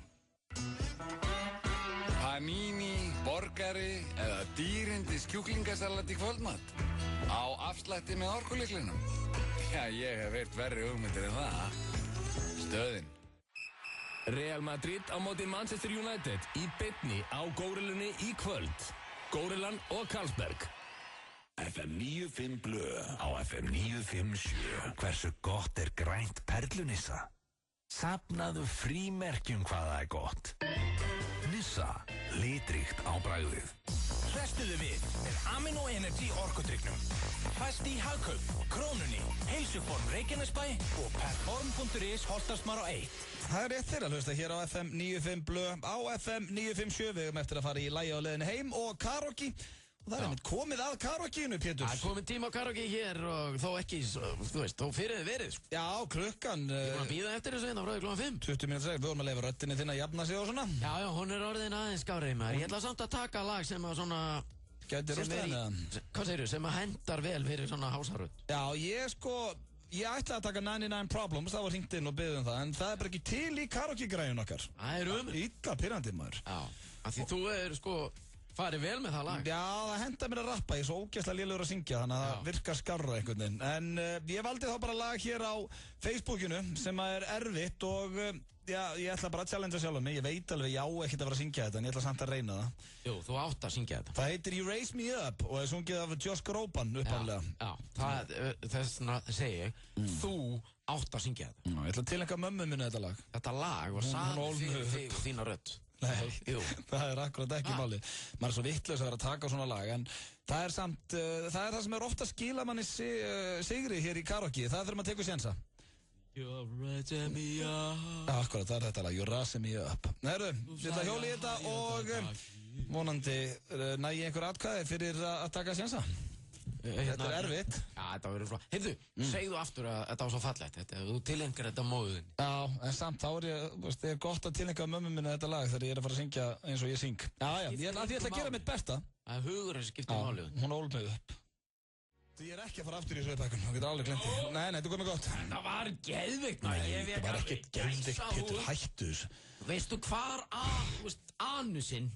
Speaker 4: Panini, borgari eða dýrindis kjúklingasalat í kvöldmat. Á afslætti með orkulyklinum. Já, ég hef heyrt verri hugmyndir en það. Stöðin.
Speaker 14: Real Madrid á móti Manchester United í beinni á Górillunni í kvöld. Górillan og Carlsberg.
Speaker 20: FM 95 Blö á FM 957. Hversu gott grænt perlunissa? Safnaðu frímerkjum hvað það gott. Nissa, litríkt á bragðið.
Speaker 14: Hrestuðu við með Amino Energy orkudrykknum. Fæst í Hagkaup, Krónunni, Heilsuform Reykjanesbæ og Perform.is Holtasmar á 1.
Speaker 1: Það rétt þeirra hlusta hér á FM 95 Blö á FM 957. Við höfum eftir að fara í lagi á leiðinni heim og karaoke. Og það einmitt komið að karaokeinu, Pétur.
Speaker 2: Það komið tíma á karaoke hér og þó ekki, þú veist, þó fyrir þið verið.
Speaker 1: Já, klukkan...
Speaker 2: Ég voru að bíða eftir þessu hérna frá því klukkan 5.
Speaker 1: 20 mínútur seg, við vorum að leifa röttinni þinn að jafna sig og svona.
Speaker 2: Já, hún orðin aðeins skárið maður. Ég ætla samt að taka lag sem að svona...
Speaker 1: Gæti rústaðin eða?
Speaker 2: Hvað segirðu, sem að hendar vel fyrir svona hásarödd?
Speaker 1: Já, ég ætlaði að taka 99 Problems, það var hringt inn og beðið það, en það bara ekki til í karaoke-græjun okkar.
Speaker 2: Það
Speaker 1: illa pirrandi maður.
Speaker 2: Já, af því þú farið vel með það lag.
Speaker 1: Já, það henda mér að rappa, ég er svo ógeðslega lélegur að syngja, þannig að það virkar skarra einhvern veginn. En ég valdi þá bara lag hér á Facebookinu sem erfitt og ég ætla bara að challengea sjálf mig. Ég veit alveg, ég á ekkert að vera að syngja þetta, en ég ætla samt að reyna það.
Speaker 2: Jú, þú átt að syngja þetta.
Speaker 1: Það heitir You Raise Me Up og er sungið af Josh Groban upphaflega.
Speaker 2: Já, þessna segi ég, þú átt að syngja þetta.
Speaker 1: Já, ég ætla að tilengja mömmu minni þetta lag.
Speaker 2: Þetta lag var samið fyrir þig og þína rödd.
Speaker 1: Nei, það akkurat ekki máli. Maður svo vittlaus að vera að taka á svona lag, en það samt, það sem ofta að skila manni sigri hér í karaoke, það þegar maður tekur sénsa.
Speaker 11: You're raising me up.
Speaker 1: Akkurat, það þetta lag, You're raising me up. Herru, ég ætla að hjóla í þetta og vonandi næ ég einhver atkvæði fyrir að taka sénsa. Þetta erfitt.
Speaker 2: Já, þetta verður frá. Heyrðu, segðu aftur að þetta var svo fallegt. Þú tilengar þetta móðin.
Speaker 1: Já, en samt þá það gott að tilenga mömmu minni þetta lag þegar ég er að fara að syngja eins og ég syng. Já, ég ætla að gera mitt besta.
Speaker 2: Það hugurinn sem skiptir máli.
Speaker 1: Hún ól mig upp. Ég er ekki að fara aftur í sveipakkun, þú getur alveg glemt því. Nei, þetta komið gott.
Speaker 2: Það var geðveikt.
Speaker 1: Nei, það var ekkert geðveikt, Pétur, hættu þessu.
Speaker 2: Veistu hvar anusinn,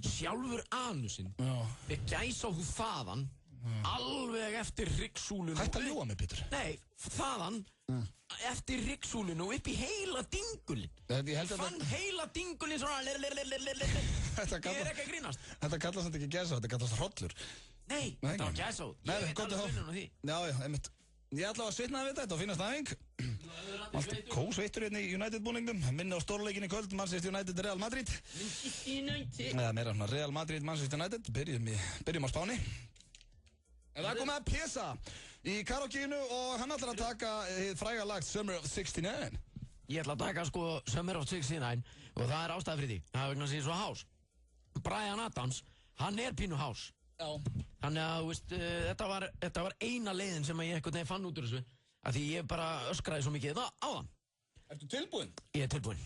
Speaker 2: sjálfur anusinn, við gæsahúð þaðan, alveg eftir hryggsúlunu.
Speaker 1: Hætt að ljúga mig, Pétur.
Speaker 2: Nei, þaðan, eftir hryggsúlunu og upp í heila dingulinn. Fann heila dingulinn svona... Ég er ekki að grínast.
Speaker 1: Þetta kallast þetta ekki gæsahúð, þetta kallast hrollur.
Speaker 2: Nei, þetta var gæsahúð. Ég veit alveg vinnun á því.
Speaker 1: Já, einmitt. Ég ætla að svitna við þetta og finna stæðing. Allt kósveittur hérna í United-búningum. Minni á stórleikin í kvöld, Manchester United, Real Madrid. Eða meira svona, Real Madrid, Manchester United. Byrjum á Spáni. En það kom að Pesa í karaokeinu og hann ætlar að taka fræga lag Summer of 69.
Speaker 2: Ég ætla að taka Summer of 69 og það er ástæði fyrir því. Það er vegna að sé svo hás. Bryan Adams, hann pínu hás.
Speaker 1: Já.
Speaker 2: Þannig að, þú veist, þetta var eina leiðin sem ég einhvern veginn fann út úr þessu. Af því ég bara öskraði svo mikið á það.
Speaker 1: Ertu tilbúinn?
Speaker 2: Ég er tilbúinn.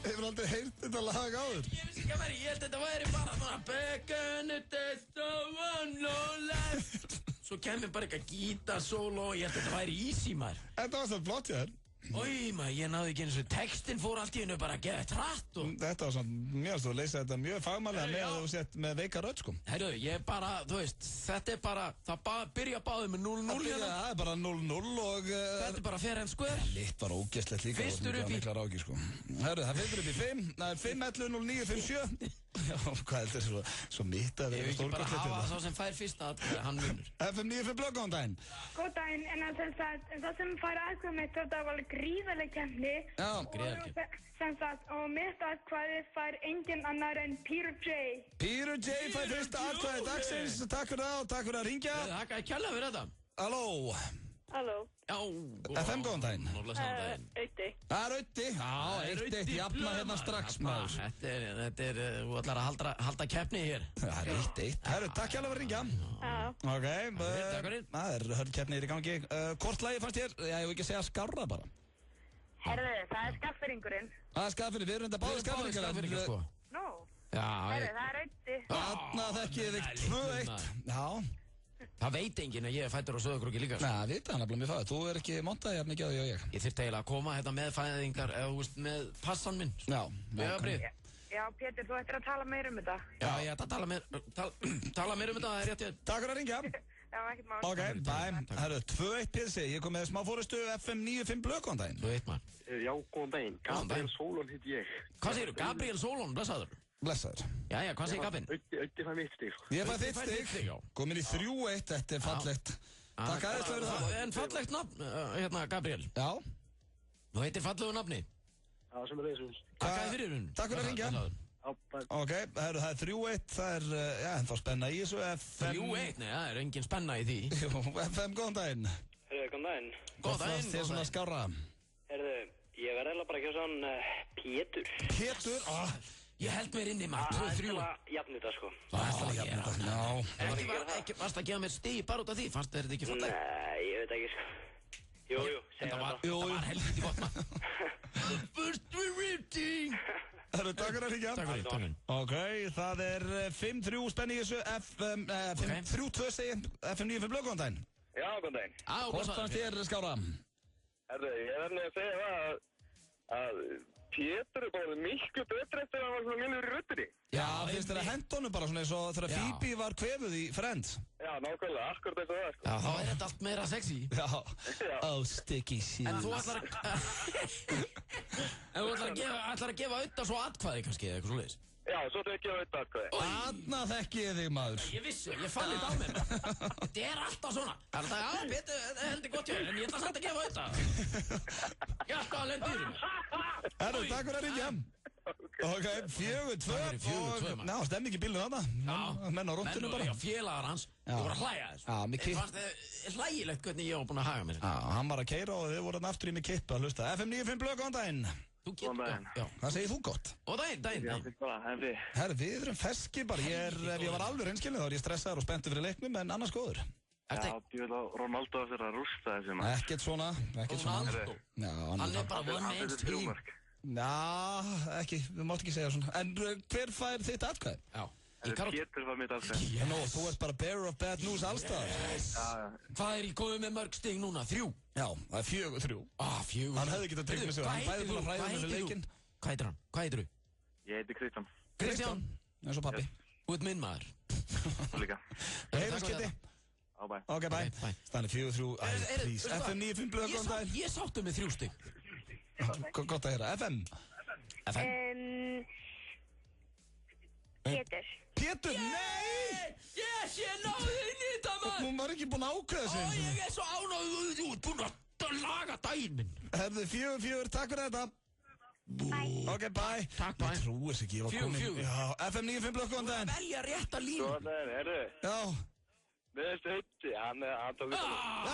Speaker 1: Hefur aldrei heyrt þetta lag áður?
Speaker 2: Ég vissi ekki að ég held þetta væri bara svona Back-in the days, the one no left. Svo kemur bara eitthvað gítarsóló og ég held þetta væri easy maður.
Speaker 1: Þetta var svo flott hjá þér.
Speaker 2: Ói maður, ég náði ekki eins og textin fór allt í hennu bara að geða trætt og...
Speaker 1: Þetta var svona, mér að leysa þetta mjög fagmannlega með að þú sett með veika rödd sko.
Speaker 2: Herru, ég bara, þú veist, þetta bara, það byrja báðið með 0-0 hérna.
Speaker 1: Það bara 0-0 og...
Speaker 2: Þetta bara fair and square.
Speaker 1: Litt bara ógeðslegt líka.
Speaker 2: Fyrstur upp í...
Speaker 1: Herru, það fyrstur upp í 5, það er 5-11-09-57. Já, hvað er þetta svo mitt að
Speaker 2: vera stórkostlega? Ég vil ekki bara hafa sá sem fær fyrst að hann vinnur.
Speaker 1: FM 95 blöð, góðan daginn.
Speaker 6: Góðan daginn, en það sem fær aðkvæða mitt, þetta var alveg gríðarleg keppni.
Speaker 1: Já,
Speaker 2: gríðarleg keppni.
Speaker 6: Og mitt aðkvæði fær engin annar en Píru J.
Speaker 1: Píru J fær fyrst aðkvæði dagsins. Takk fyrir það og takk fyrir að ringja.
Speaker 2: Takk að kjalla fyrir þetta.
Speaker 1: Halló.
Speaker 6: Halló.
Speaker 2: Já,
Speaker 1: FM, góðan daginn.
Speaker 6: Auti.
Speaker 1: Það er Auti. Já, 1-1, jafna hérna strax, maður.
Speaker 2: Þetta er, þú ætlar að halda keppni hér.
Speaker 1: Það er 1-1. Herru, takk hjálpa fyrir að ringja.
Speaker 6: Já.
Speaker 1: Ok,
Speaker 2: takk fyrir.
Speaker 1: það er hörn keppni í gangi. Hvort lagi fannst þér? Já, ég vil ekki segja skarra bara.
Speaker 6: Herru, það er skaffiringurinn.
Speaker 1: Það er skaffiring, við erum þetta báði skaffiringar.
Speaker 6: Nú.
Speaker 2: Já.
Speaker 6: Herru, það er Auti.
Speaker 1: Þarna þekkið þig 2-1. Já.
Speaker 2: Það veit enginn að ég er fættur á Sauðárkróki líka.
Speaker 1: Nei, það veit hann að blómi fæður. Þú er ekki montaði jafn mikið á því og ég.
Speaker 2: Ég þurfti eiginlega að koma hérna með fæðingar, eða þú veist, með passan minn.
Speaker 1: Já.
Speaker 6: Já, Pétur, þú ættir að tala meir um þetta.
Speaker 2: Já, ég ætla að tala meir um þetta, það er rétt ég.
Speaker 1: Takk fyrir að ringja.
Speaker 6: Já, ekkert mál.
Speaker 1: Ok, bæ. Herru, 2-1 Pírsi. Ég kom með smá fórustu FM 95 blöð, góðan daginn.
Speaker 2: 2-1 mann.
Speaker 5: Já, góðan daginn. Gabriel Solon hitt ég.
Speaker 2: Hvað segirðu? Gabriel Solon, blessaður?
Speaker 1: Blessaður.
Speaker 2: Jæja, hvað segir Gabin?
Speaker 5: Ötti fær mitt stig.
Speaker 1: Ég fær þitt stig. Komin í 3-1, þetta er fallegt. Takk aðeins fyrir það.
Speaker 2: En fallegt nafn, hérna, Gabriel.
Speaker 1: Já.
Speaker 2: Þú heitir fallegu nafni.
Speaker 5: Já, sem er þessu.
Speaker 2: Takk aðeins fyrir hún.
Speaker 1: Takk fyrir að ringja. Ok, það er 3-1, það er, já, ennþá spenna í þessu.
Speaker 2: 3-1, nei, það er engin spenna í því.
Speaker 1: Jú, FM, góðan daginn.
Speaker 5: Góðan daginn.
Speaker 2: Góðan daginn.
Speaker 1: Þið er svona skárra.
Speaker 5: Ég verði eiginlega bara ekki á svona Pétur.
Speaker 1: Pétur?
Speaker 2: Ég held mér inni maður, 2-3.
Speaker 5: Það er jafn þetta sko.
Speaker 1: Það er alltaf jafn þetta, já.
Speaker 2: Ekki varst að gefa mér stig bara út af því, fannst þetta ekki fallegt?
Speaker 5: Nei, ég veit ekki sko. Jú, segja það.
Speaker 2: Það var helviti gott maður. First we're reading.
Speaker 1: Takk fyrir að ringja.
Speaker 2: Takk fyrir.
Speaker 1: Ok, það er 5-3 spenni í þessu, 3-2 segi, FM 95 blöð, góðan daginn.
Speaker 5: Já, góðan daginn.
Speaker 1: Hvort fannst þér skára?
Speaker 5: Ég verði að segja að Pétur er bara miklu betri eftir að hann var svona mjög í röttinni.
Speaker 1: Já, finnst þér að henda honum bara svona eins og þegar Phoebe var kvefuð í Friends?
Speaker 5: Já, nákvæmlega, akkurat eins og það, sko.
Speaker 2: Já, þá er þetta allt meira sexy.
Speaker 1: Já. Oh, sticky shit.
Speaker 2: En þú ætlar að gefa auðvitað svo atkvæði kannski, eða eitthvað svoleiðis?
Speaker 5: Já, svo þekki ég auðvitað atkvæði.
Speaker 1: Þarna þekki ég þig, maður.
Speaker 2: Ég vissi, ég fann þetta á mér. Þetta er alltaf svona. Það er alltaf, já, Pétur, þetta heldur gott hjá þér, en ég ætla samt að gefa auðvitað. Ég ætla að lenda í þér.
Speaker 1: Herru, takk fyrir að ringja. Ok, 4-2 og... Ná, stemni ekki bílnu þarna.
Speaker 2: Já.
Speaker 1: Menn á róttinu bara.
Speaker 2: Já, félagar hans. Þú voru að hlæja þessu.
Speaker 1: Já, með kipp.
Speaker 2: Fannst þið hlægilegt hvernig ég var búin að haga mér.
Speaker 1: Já, hann var að keyra og þið voru hann aftur í með kipp að hlusta. FM 95 blöð, góðan daginn. Já. Hvað segir þú gott?
Speaker 2: Og daginn.
Speaker 1: Herru, við erum ferskir bara. Ef ég var alveg reynskilni þá er ég stressaður og spenntur fyrir leiknum, en annars góður.
Speaker 5: Já, ég vil að Ronaldo eftir að rústa þessi maður.
Speaker 1: Ekkert svona.
Speaker 2: Ronaldo? Hann er bara one man's team.
Speaker 1: Ná, ekki, við mátt ekki segja svona. En hver fær þitt atkvæði?
Speaker 2: Já.
Speaker 5: Pétur var mitt atkvæði.
Speaker 1: Nú, þú ert bara bearer of bad news allstaðar.
Speaker 2: Hvað er í góðu með mörg stig núna? 3?
Speaker 1: Já, það er 4-3.
Speaker 2: 4-3.
Speaker 1: Hann hefði getað tryggt með sig. Hann bæði búin að hræða með leikinn.
Speaker 2: Hvað heitir hann? Hvað heitir þú?
Speaker 5: Ég heiti Kristján.
Speaker 2: Kristján?
Speaker 1: eins og pappi.
Speaker 2: Þú ert minn maður.
Speaker 5: Líka.
Speaker 1: Heyrðast Kitty.
Speaker 5: Bye.
Speaker 1: Ok, bye. Stanley 4-3, please. FM 95 blöð, góðan daginn.
Speaker 2: Ég sáttu með 3 stig.
Speaker 1: Gott að heyra. FM.
Speaker 6: Pétur.
Speaker 1: Pétur, nei!
Speaker 2: Yes, ég náði inn í þetta maður.
Speaker 1: Hún var ekki búin að ákveða sig.
Speaker 2: Ó, ég er svo ánægður. Þú ert búin að laga daginn minn.
Speaker 1: Hefðu 4-4, takk fyrir þetta.
Speaker 6: Bye.
Speaker 1: Ok, bye.
Speaker 2: Takk, bye.
Speaker 1: Ég trúi þess ekki, ég var komin.
Speaker 2: 4-4.
Speaker 1: Já, FM 95 blöð, góðan daginn.
Speaker 2: Velja rétta línu.
Speaker 5: Góðan daginn, heyrðu.
Speaker 1: Já.
Speaker 5: Við veist Hutti, hann tók þetta.
Speaker 1: Já!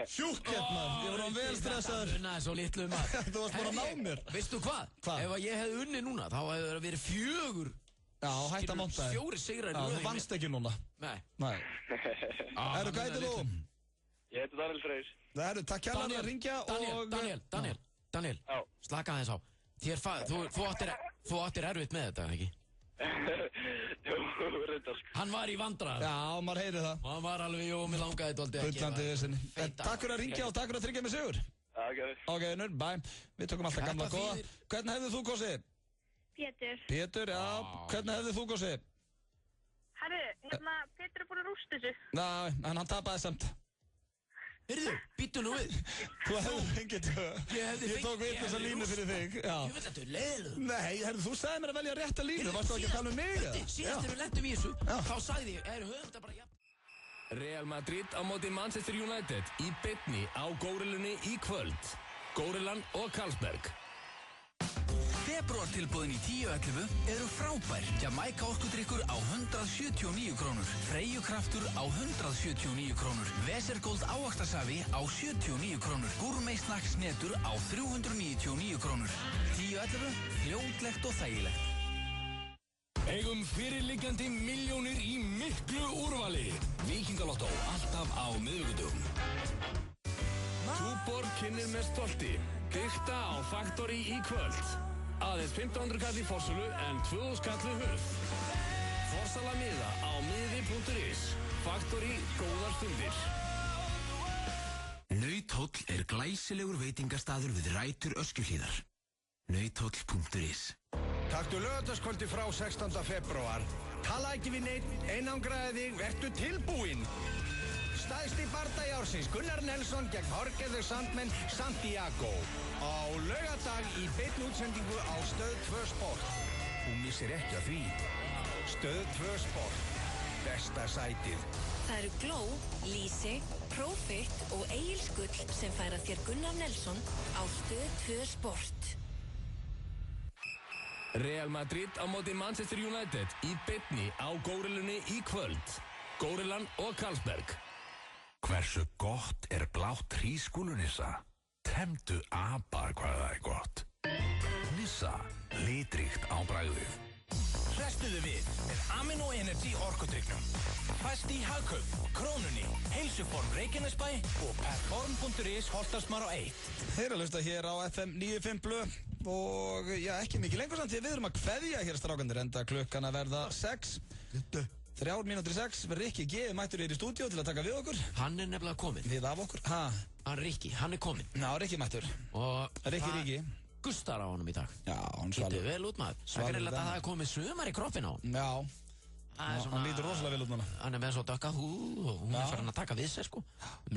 Speaker 1: Sjúkkett, mann. Ég var á vel stressaður.
Speaker 2: Það er svo litlu maður.
Speaker 1: Þú varst bara að ná mér.
Speaker 2: Veistu hvað? Ef ég hefði unnið núna, þá hefði það verið 4.
Speaker 1: Já, hætt að monta þér.
Speaker 2: 4 sigrar.
Speaker 1: Já, þú vannst ekki núna.
Speaker 2: Nei.
Speaker 1: Hvað heitir þú?
Speaker 5: Ég heiti Daniel Freyr.
Speaker 1: Takk hérlega að ringja og...
Speaker 2: Daniel, slaka aðeins á. Þú áttir erfitt með þetta, ekki?
Speaker 5: Jú, reyndar.
Speaker 2: Hann var í vandræðum.
Speaker 1: Já, maður heyri það.
Speaker 2: Hann var alveg, mér langaði þetta aldrei.
Speaker 1: Bullandi vissinni. Takk fyrir að ringja og takk fyrir að tryggja mig sigur. Ok, nörd, bye. Við tökum alltaf gamla góða. Hvernig hefðu þú kosið? Pétur, já. Hvernig hefðu þú kosið?
Speaker 6: Herru, Pétur er búin að rústa þessu.
Speaker 1: Nei, en hann tapaði samt.
Speaker 2: Heyrðu, býttu nú við.
Speaker 1: Þú hefði fengið tvö. Ég tók við þessa línu fyrir þig.
Speaker 2: Ég veit að þú er leiðilegur.
Speaker 1: Nei, herru, þú sagði mér að velja rétta línu. Varstu ekki að tala um mig?
Speaker 2: Síðast þegar við lentum í þessu, þá sagði ég, höfum þetta bara jafn.
Speaker 12: Real Madrid á móti Manchester United í beinni á Górillunni í kvöld. Górillan og Carlsberg.
Speaker 18: Febrúartilboðin í 10.11 eru frábær. Jamaica orkudrykkur á 179 krónur. Freyju kraftur á 179 krónur. Vesergold ávaxtasafi á 79 krónur. Gourmet snacks netur á 399 krónur. 10.11, fljótlegt og þægilegt.
Speaker 12: Eigum fyrirliggjandi milljónir í miklu úrvali. Víkingalottó, alltaf á miðvikudögum. Túborg kynnir með stolti. Bygta á Factory í kvöld. Aðeins 1500 kall í forsölu en 2000 kall við hurð. Forsala miða á miði.is. Factory, góðar stundir.
Speaker 20: Nauthóll er glæsilegur veitingastaður við rætur Öskjuhlíðar. Nauthóll.is.
Speaker 8: Taktu laugardagskvöldi frá 16. febrúar. Tala ekki við neitt, einangraði þig, vertu tilbúinn. Stæðsti bardagi ársins, Gunnar Nelson gegn Jorge de Sandmen Santiago. Á laugardag í beinni útsendingu á Stöð 2 Sport. Þú missir ekki af því. Stöð 2 Sport. Besta sætið.
Speaker 22: Það eru Glow, Lyse, Profit og Egils Gull sem færa þér Gunnar Nelson á Stöð 2 Sport.
Speaker 12: Real Madrid á móti Manchester United í beinni á Górillunni í kvöld. Górillan og Carlsberg.
Speaker 20: Hversu gott er blátt hrísskúlunissa? Temdu apar hvað það er gott. Nissa, litríkt á bragðið.
Speaker 14: Hrestuðu við með Amino Energy orkudrykknum. Fæst í Hagkaup, Krónunni, Heilsuform Reykjanesbæ og Perform.is Holtarsmár á 1.
Speaker 1: Þeir eru að hlusta hér á FM 95 Blö og já, ekki mikið lengur samt því við erum að kveðja hér strákandir enda klukkan að verða 6. 3 mínútur í 6, Rikki G. mættur í stúdíó til að taka við okkur.
Speaker 2: Hann er nefnilega kominn.
Speaker 1: Við af okkur,
Speaker 2: Rikki, hann er kominn.
Speaker 1: Já, Rikki mættur.
Speaker 2: Og
Speaker 1: Rikki.
Speaker 2: Gustar á honum í dag.
Speaker 1: Já, hann svalur.
Speaker 2: Getið vel út maður. Það er greinlega að það er komið sumar í kroppin á hann.
Speaker 1: Já, hann lítur rosalega vel út núna.
Speaker 2: Hann er með svo dökka húð og hún er farin að taka við sér sko.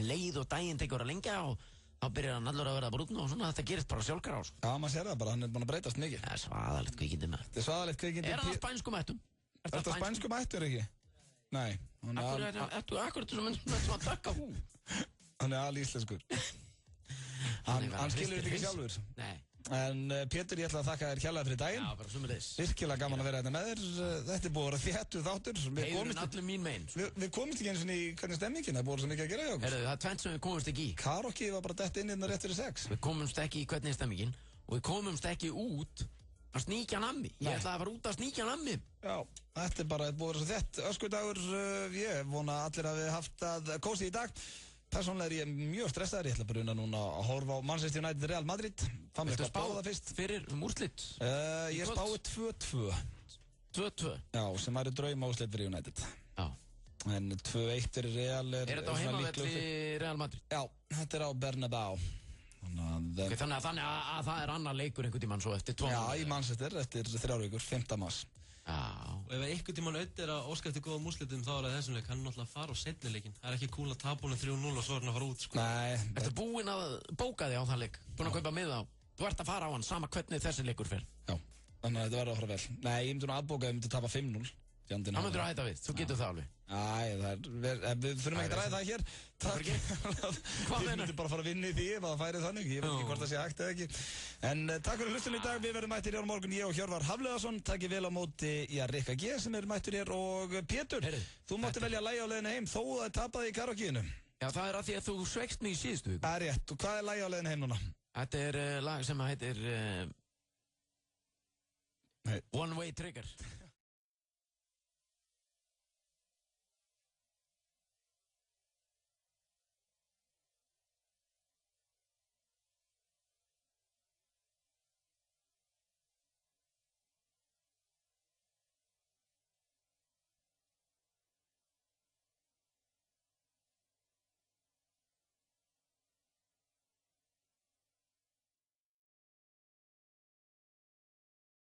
Speaker 2: Leið og daginn tekur að lengja og þá byrjar hann allur að verða brúnn og svona, þetta gerist bara sjálfkrafa sko.
Speaker 1: Já, maður sér það bara, hann er búin að breytast mikið.
Speaker 2: Það er svaðalegt kvikindi með.
Speaker 1: Þetta er svaðalegt kvikindi.
Speaker 2: Er hann á spænsku mættum?
Speaker 1: Er þetta spænsku mættur, ekki? Nei.
Speaker 2: Akkur sem að dökka húð.
Speaker 1: Hann er alíslenskur. Hann skilur þetta ekki sjálfur.
Speaker 2: Nei.
Speaker 1: En Pétur, ég ætla að þakka þér kjærlega fyrir daginn.
Speaker 2: Já, bara sumuleiðis.
Speaker 1: Virkilega gaman að vera þetta með þér. Þetta er búið að vera þéttur þáttur.
Speaker 2: Heiðurinn allir mín megin.
Speaker 1: Við komumst ekki eins og í hvernig stemmingin, það búið svo mikið að gera hjá okkur.
Speaker 2: Það er tvennt sem við komumst ekki í.
Speaker 1: Karaoke var bara dett inn hérna rétt fyrir 6.
Speaker 2: Við komumst ekki í hvernig stemmingin og við komumst ekki út að sníkja nammi. Ég ætlaði að fara út að sníkja nammi.
Speaker 1: Já, þetta er bara búið svo þett. Öskudagur, ég vona allir að við haft að kósi í dag. Persónlega er ég mjög stressaður, ég ætla bara núna að horfa á Manchester United Real Madrid. Fann mér eitthvað báða fyrst.
Speaker 2: Fyrir úrslit?
Speaker 1: Ég spái 2-2.
Speaker 2: 2-2?
Speaker 1: Já, sem væri drauma úrslit fyrir United.
Speaker 2: Já.
Speaker 1: En 2-1 fyrir Real
Speaker 2: Er þetta á heimavelli Real Madrid?
Speaker 1: Já, þetta er á Bernabéu.
Speaker 2: Þannig að það er annar leikur einhvern tímann svo eftir 2
Speaker 1: Já, í Manchester eftir 3 vikur, 5. mars.
Speaker 2: Já.
Speaker 23: Og ef einhvern tímann auðvitað er að óska eftir góðum úrslitum þá er það þessum leik, hann er náttúrulega að fara á seinni leikin. Það er ekki cool að tapa honum 3-0 og svo er hann að fara út, sko.
Speaker 1: Nei.
Speaker 2: Ertu búinn að bóka þig á það leik? Búinn að kaupa miða á? Þú ert að fara á hann sama hvernig þessi leikur fer?
Speaker 1: Já, þannig að þetta verður að fara vel. Nei, ég myndi nú aðbóka að ég myndi tapa 5-0.
Speaker 2: Hann myndur að hætta við, þú getur það alveg.
Speaker 1: Við þurfum ekki að ræða það hér. Við myndum bara að fara að vinna í því ef það færi þannig. Ég veit ekki hvort það sé hægt eða ekki. En takk fyrir hlustun í dag. Við verðum mættir hér á morgun, ég og Hjörvar Hafliðarsson. Takk vel á móti Rikka G sem er mættur hér og Pétur. Þú mátti velja að lægja á leiðinu heim þó að tapaði í karaokeinu.
Speaker 2: Já, það er að því að þú sveikst mig í síðustu viku.
Speaker 1: Það er rétt. Og hvað er lægja á leiðinu heim núna?
Speaker 2: Þetta er lag sem heitir One Way Trigger.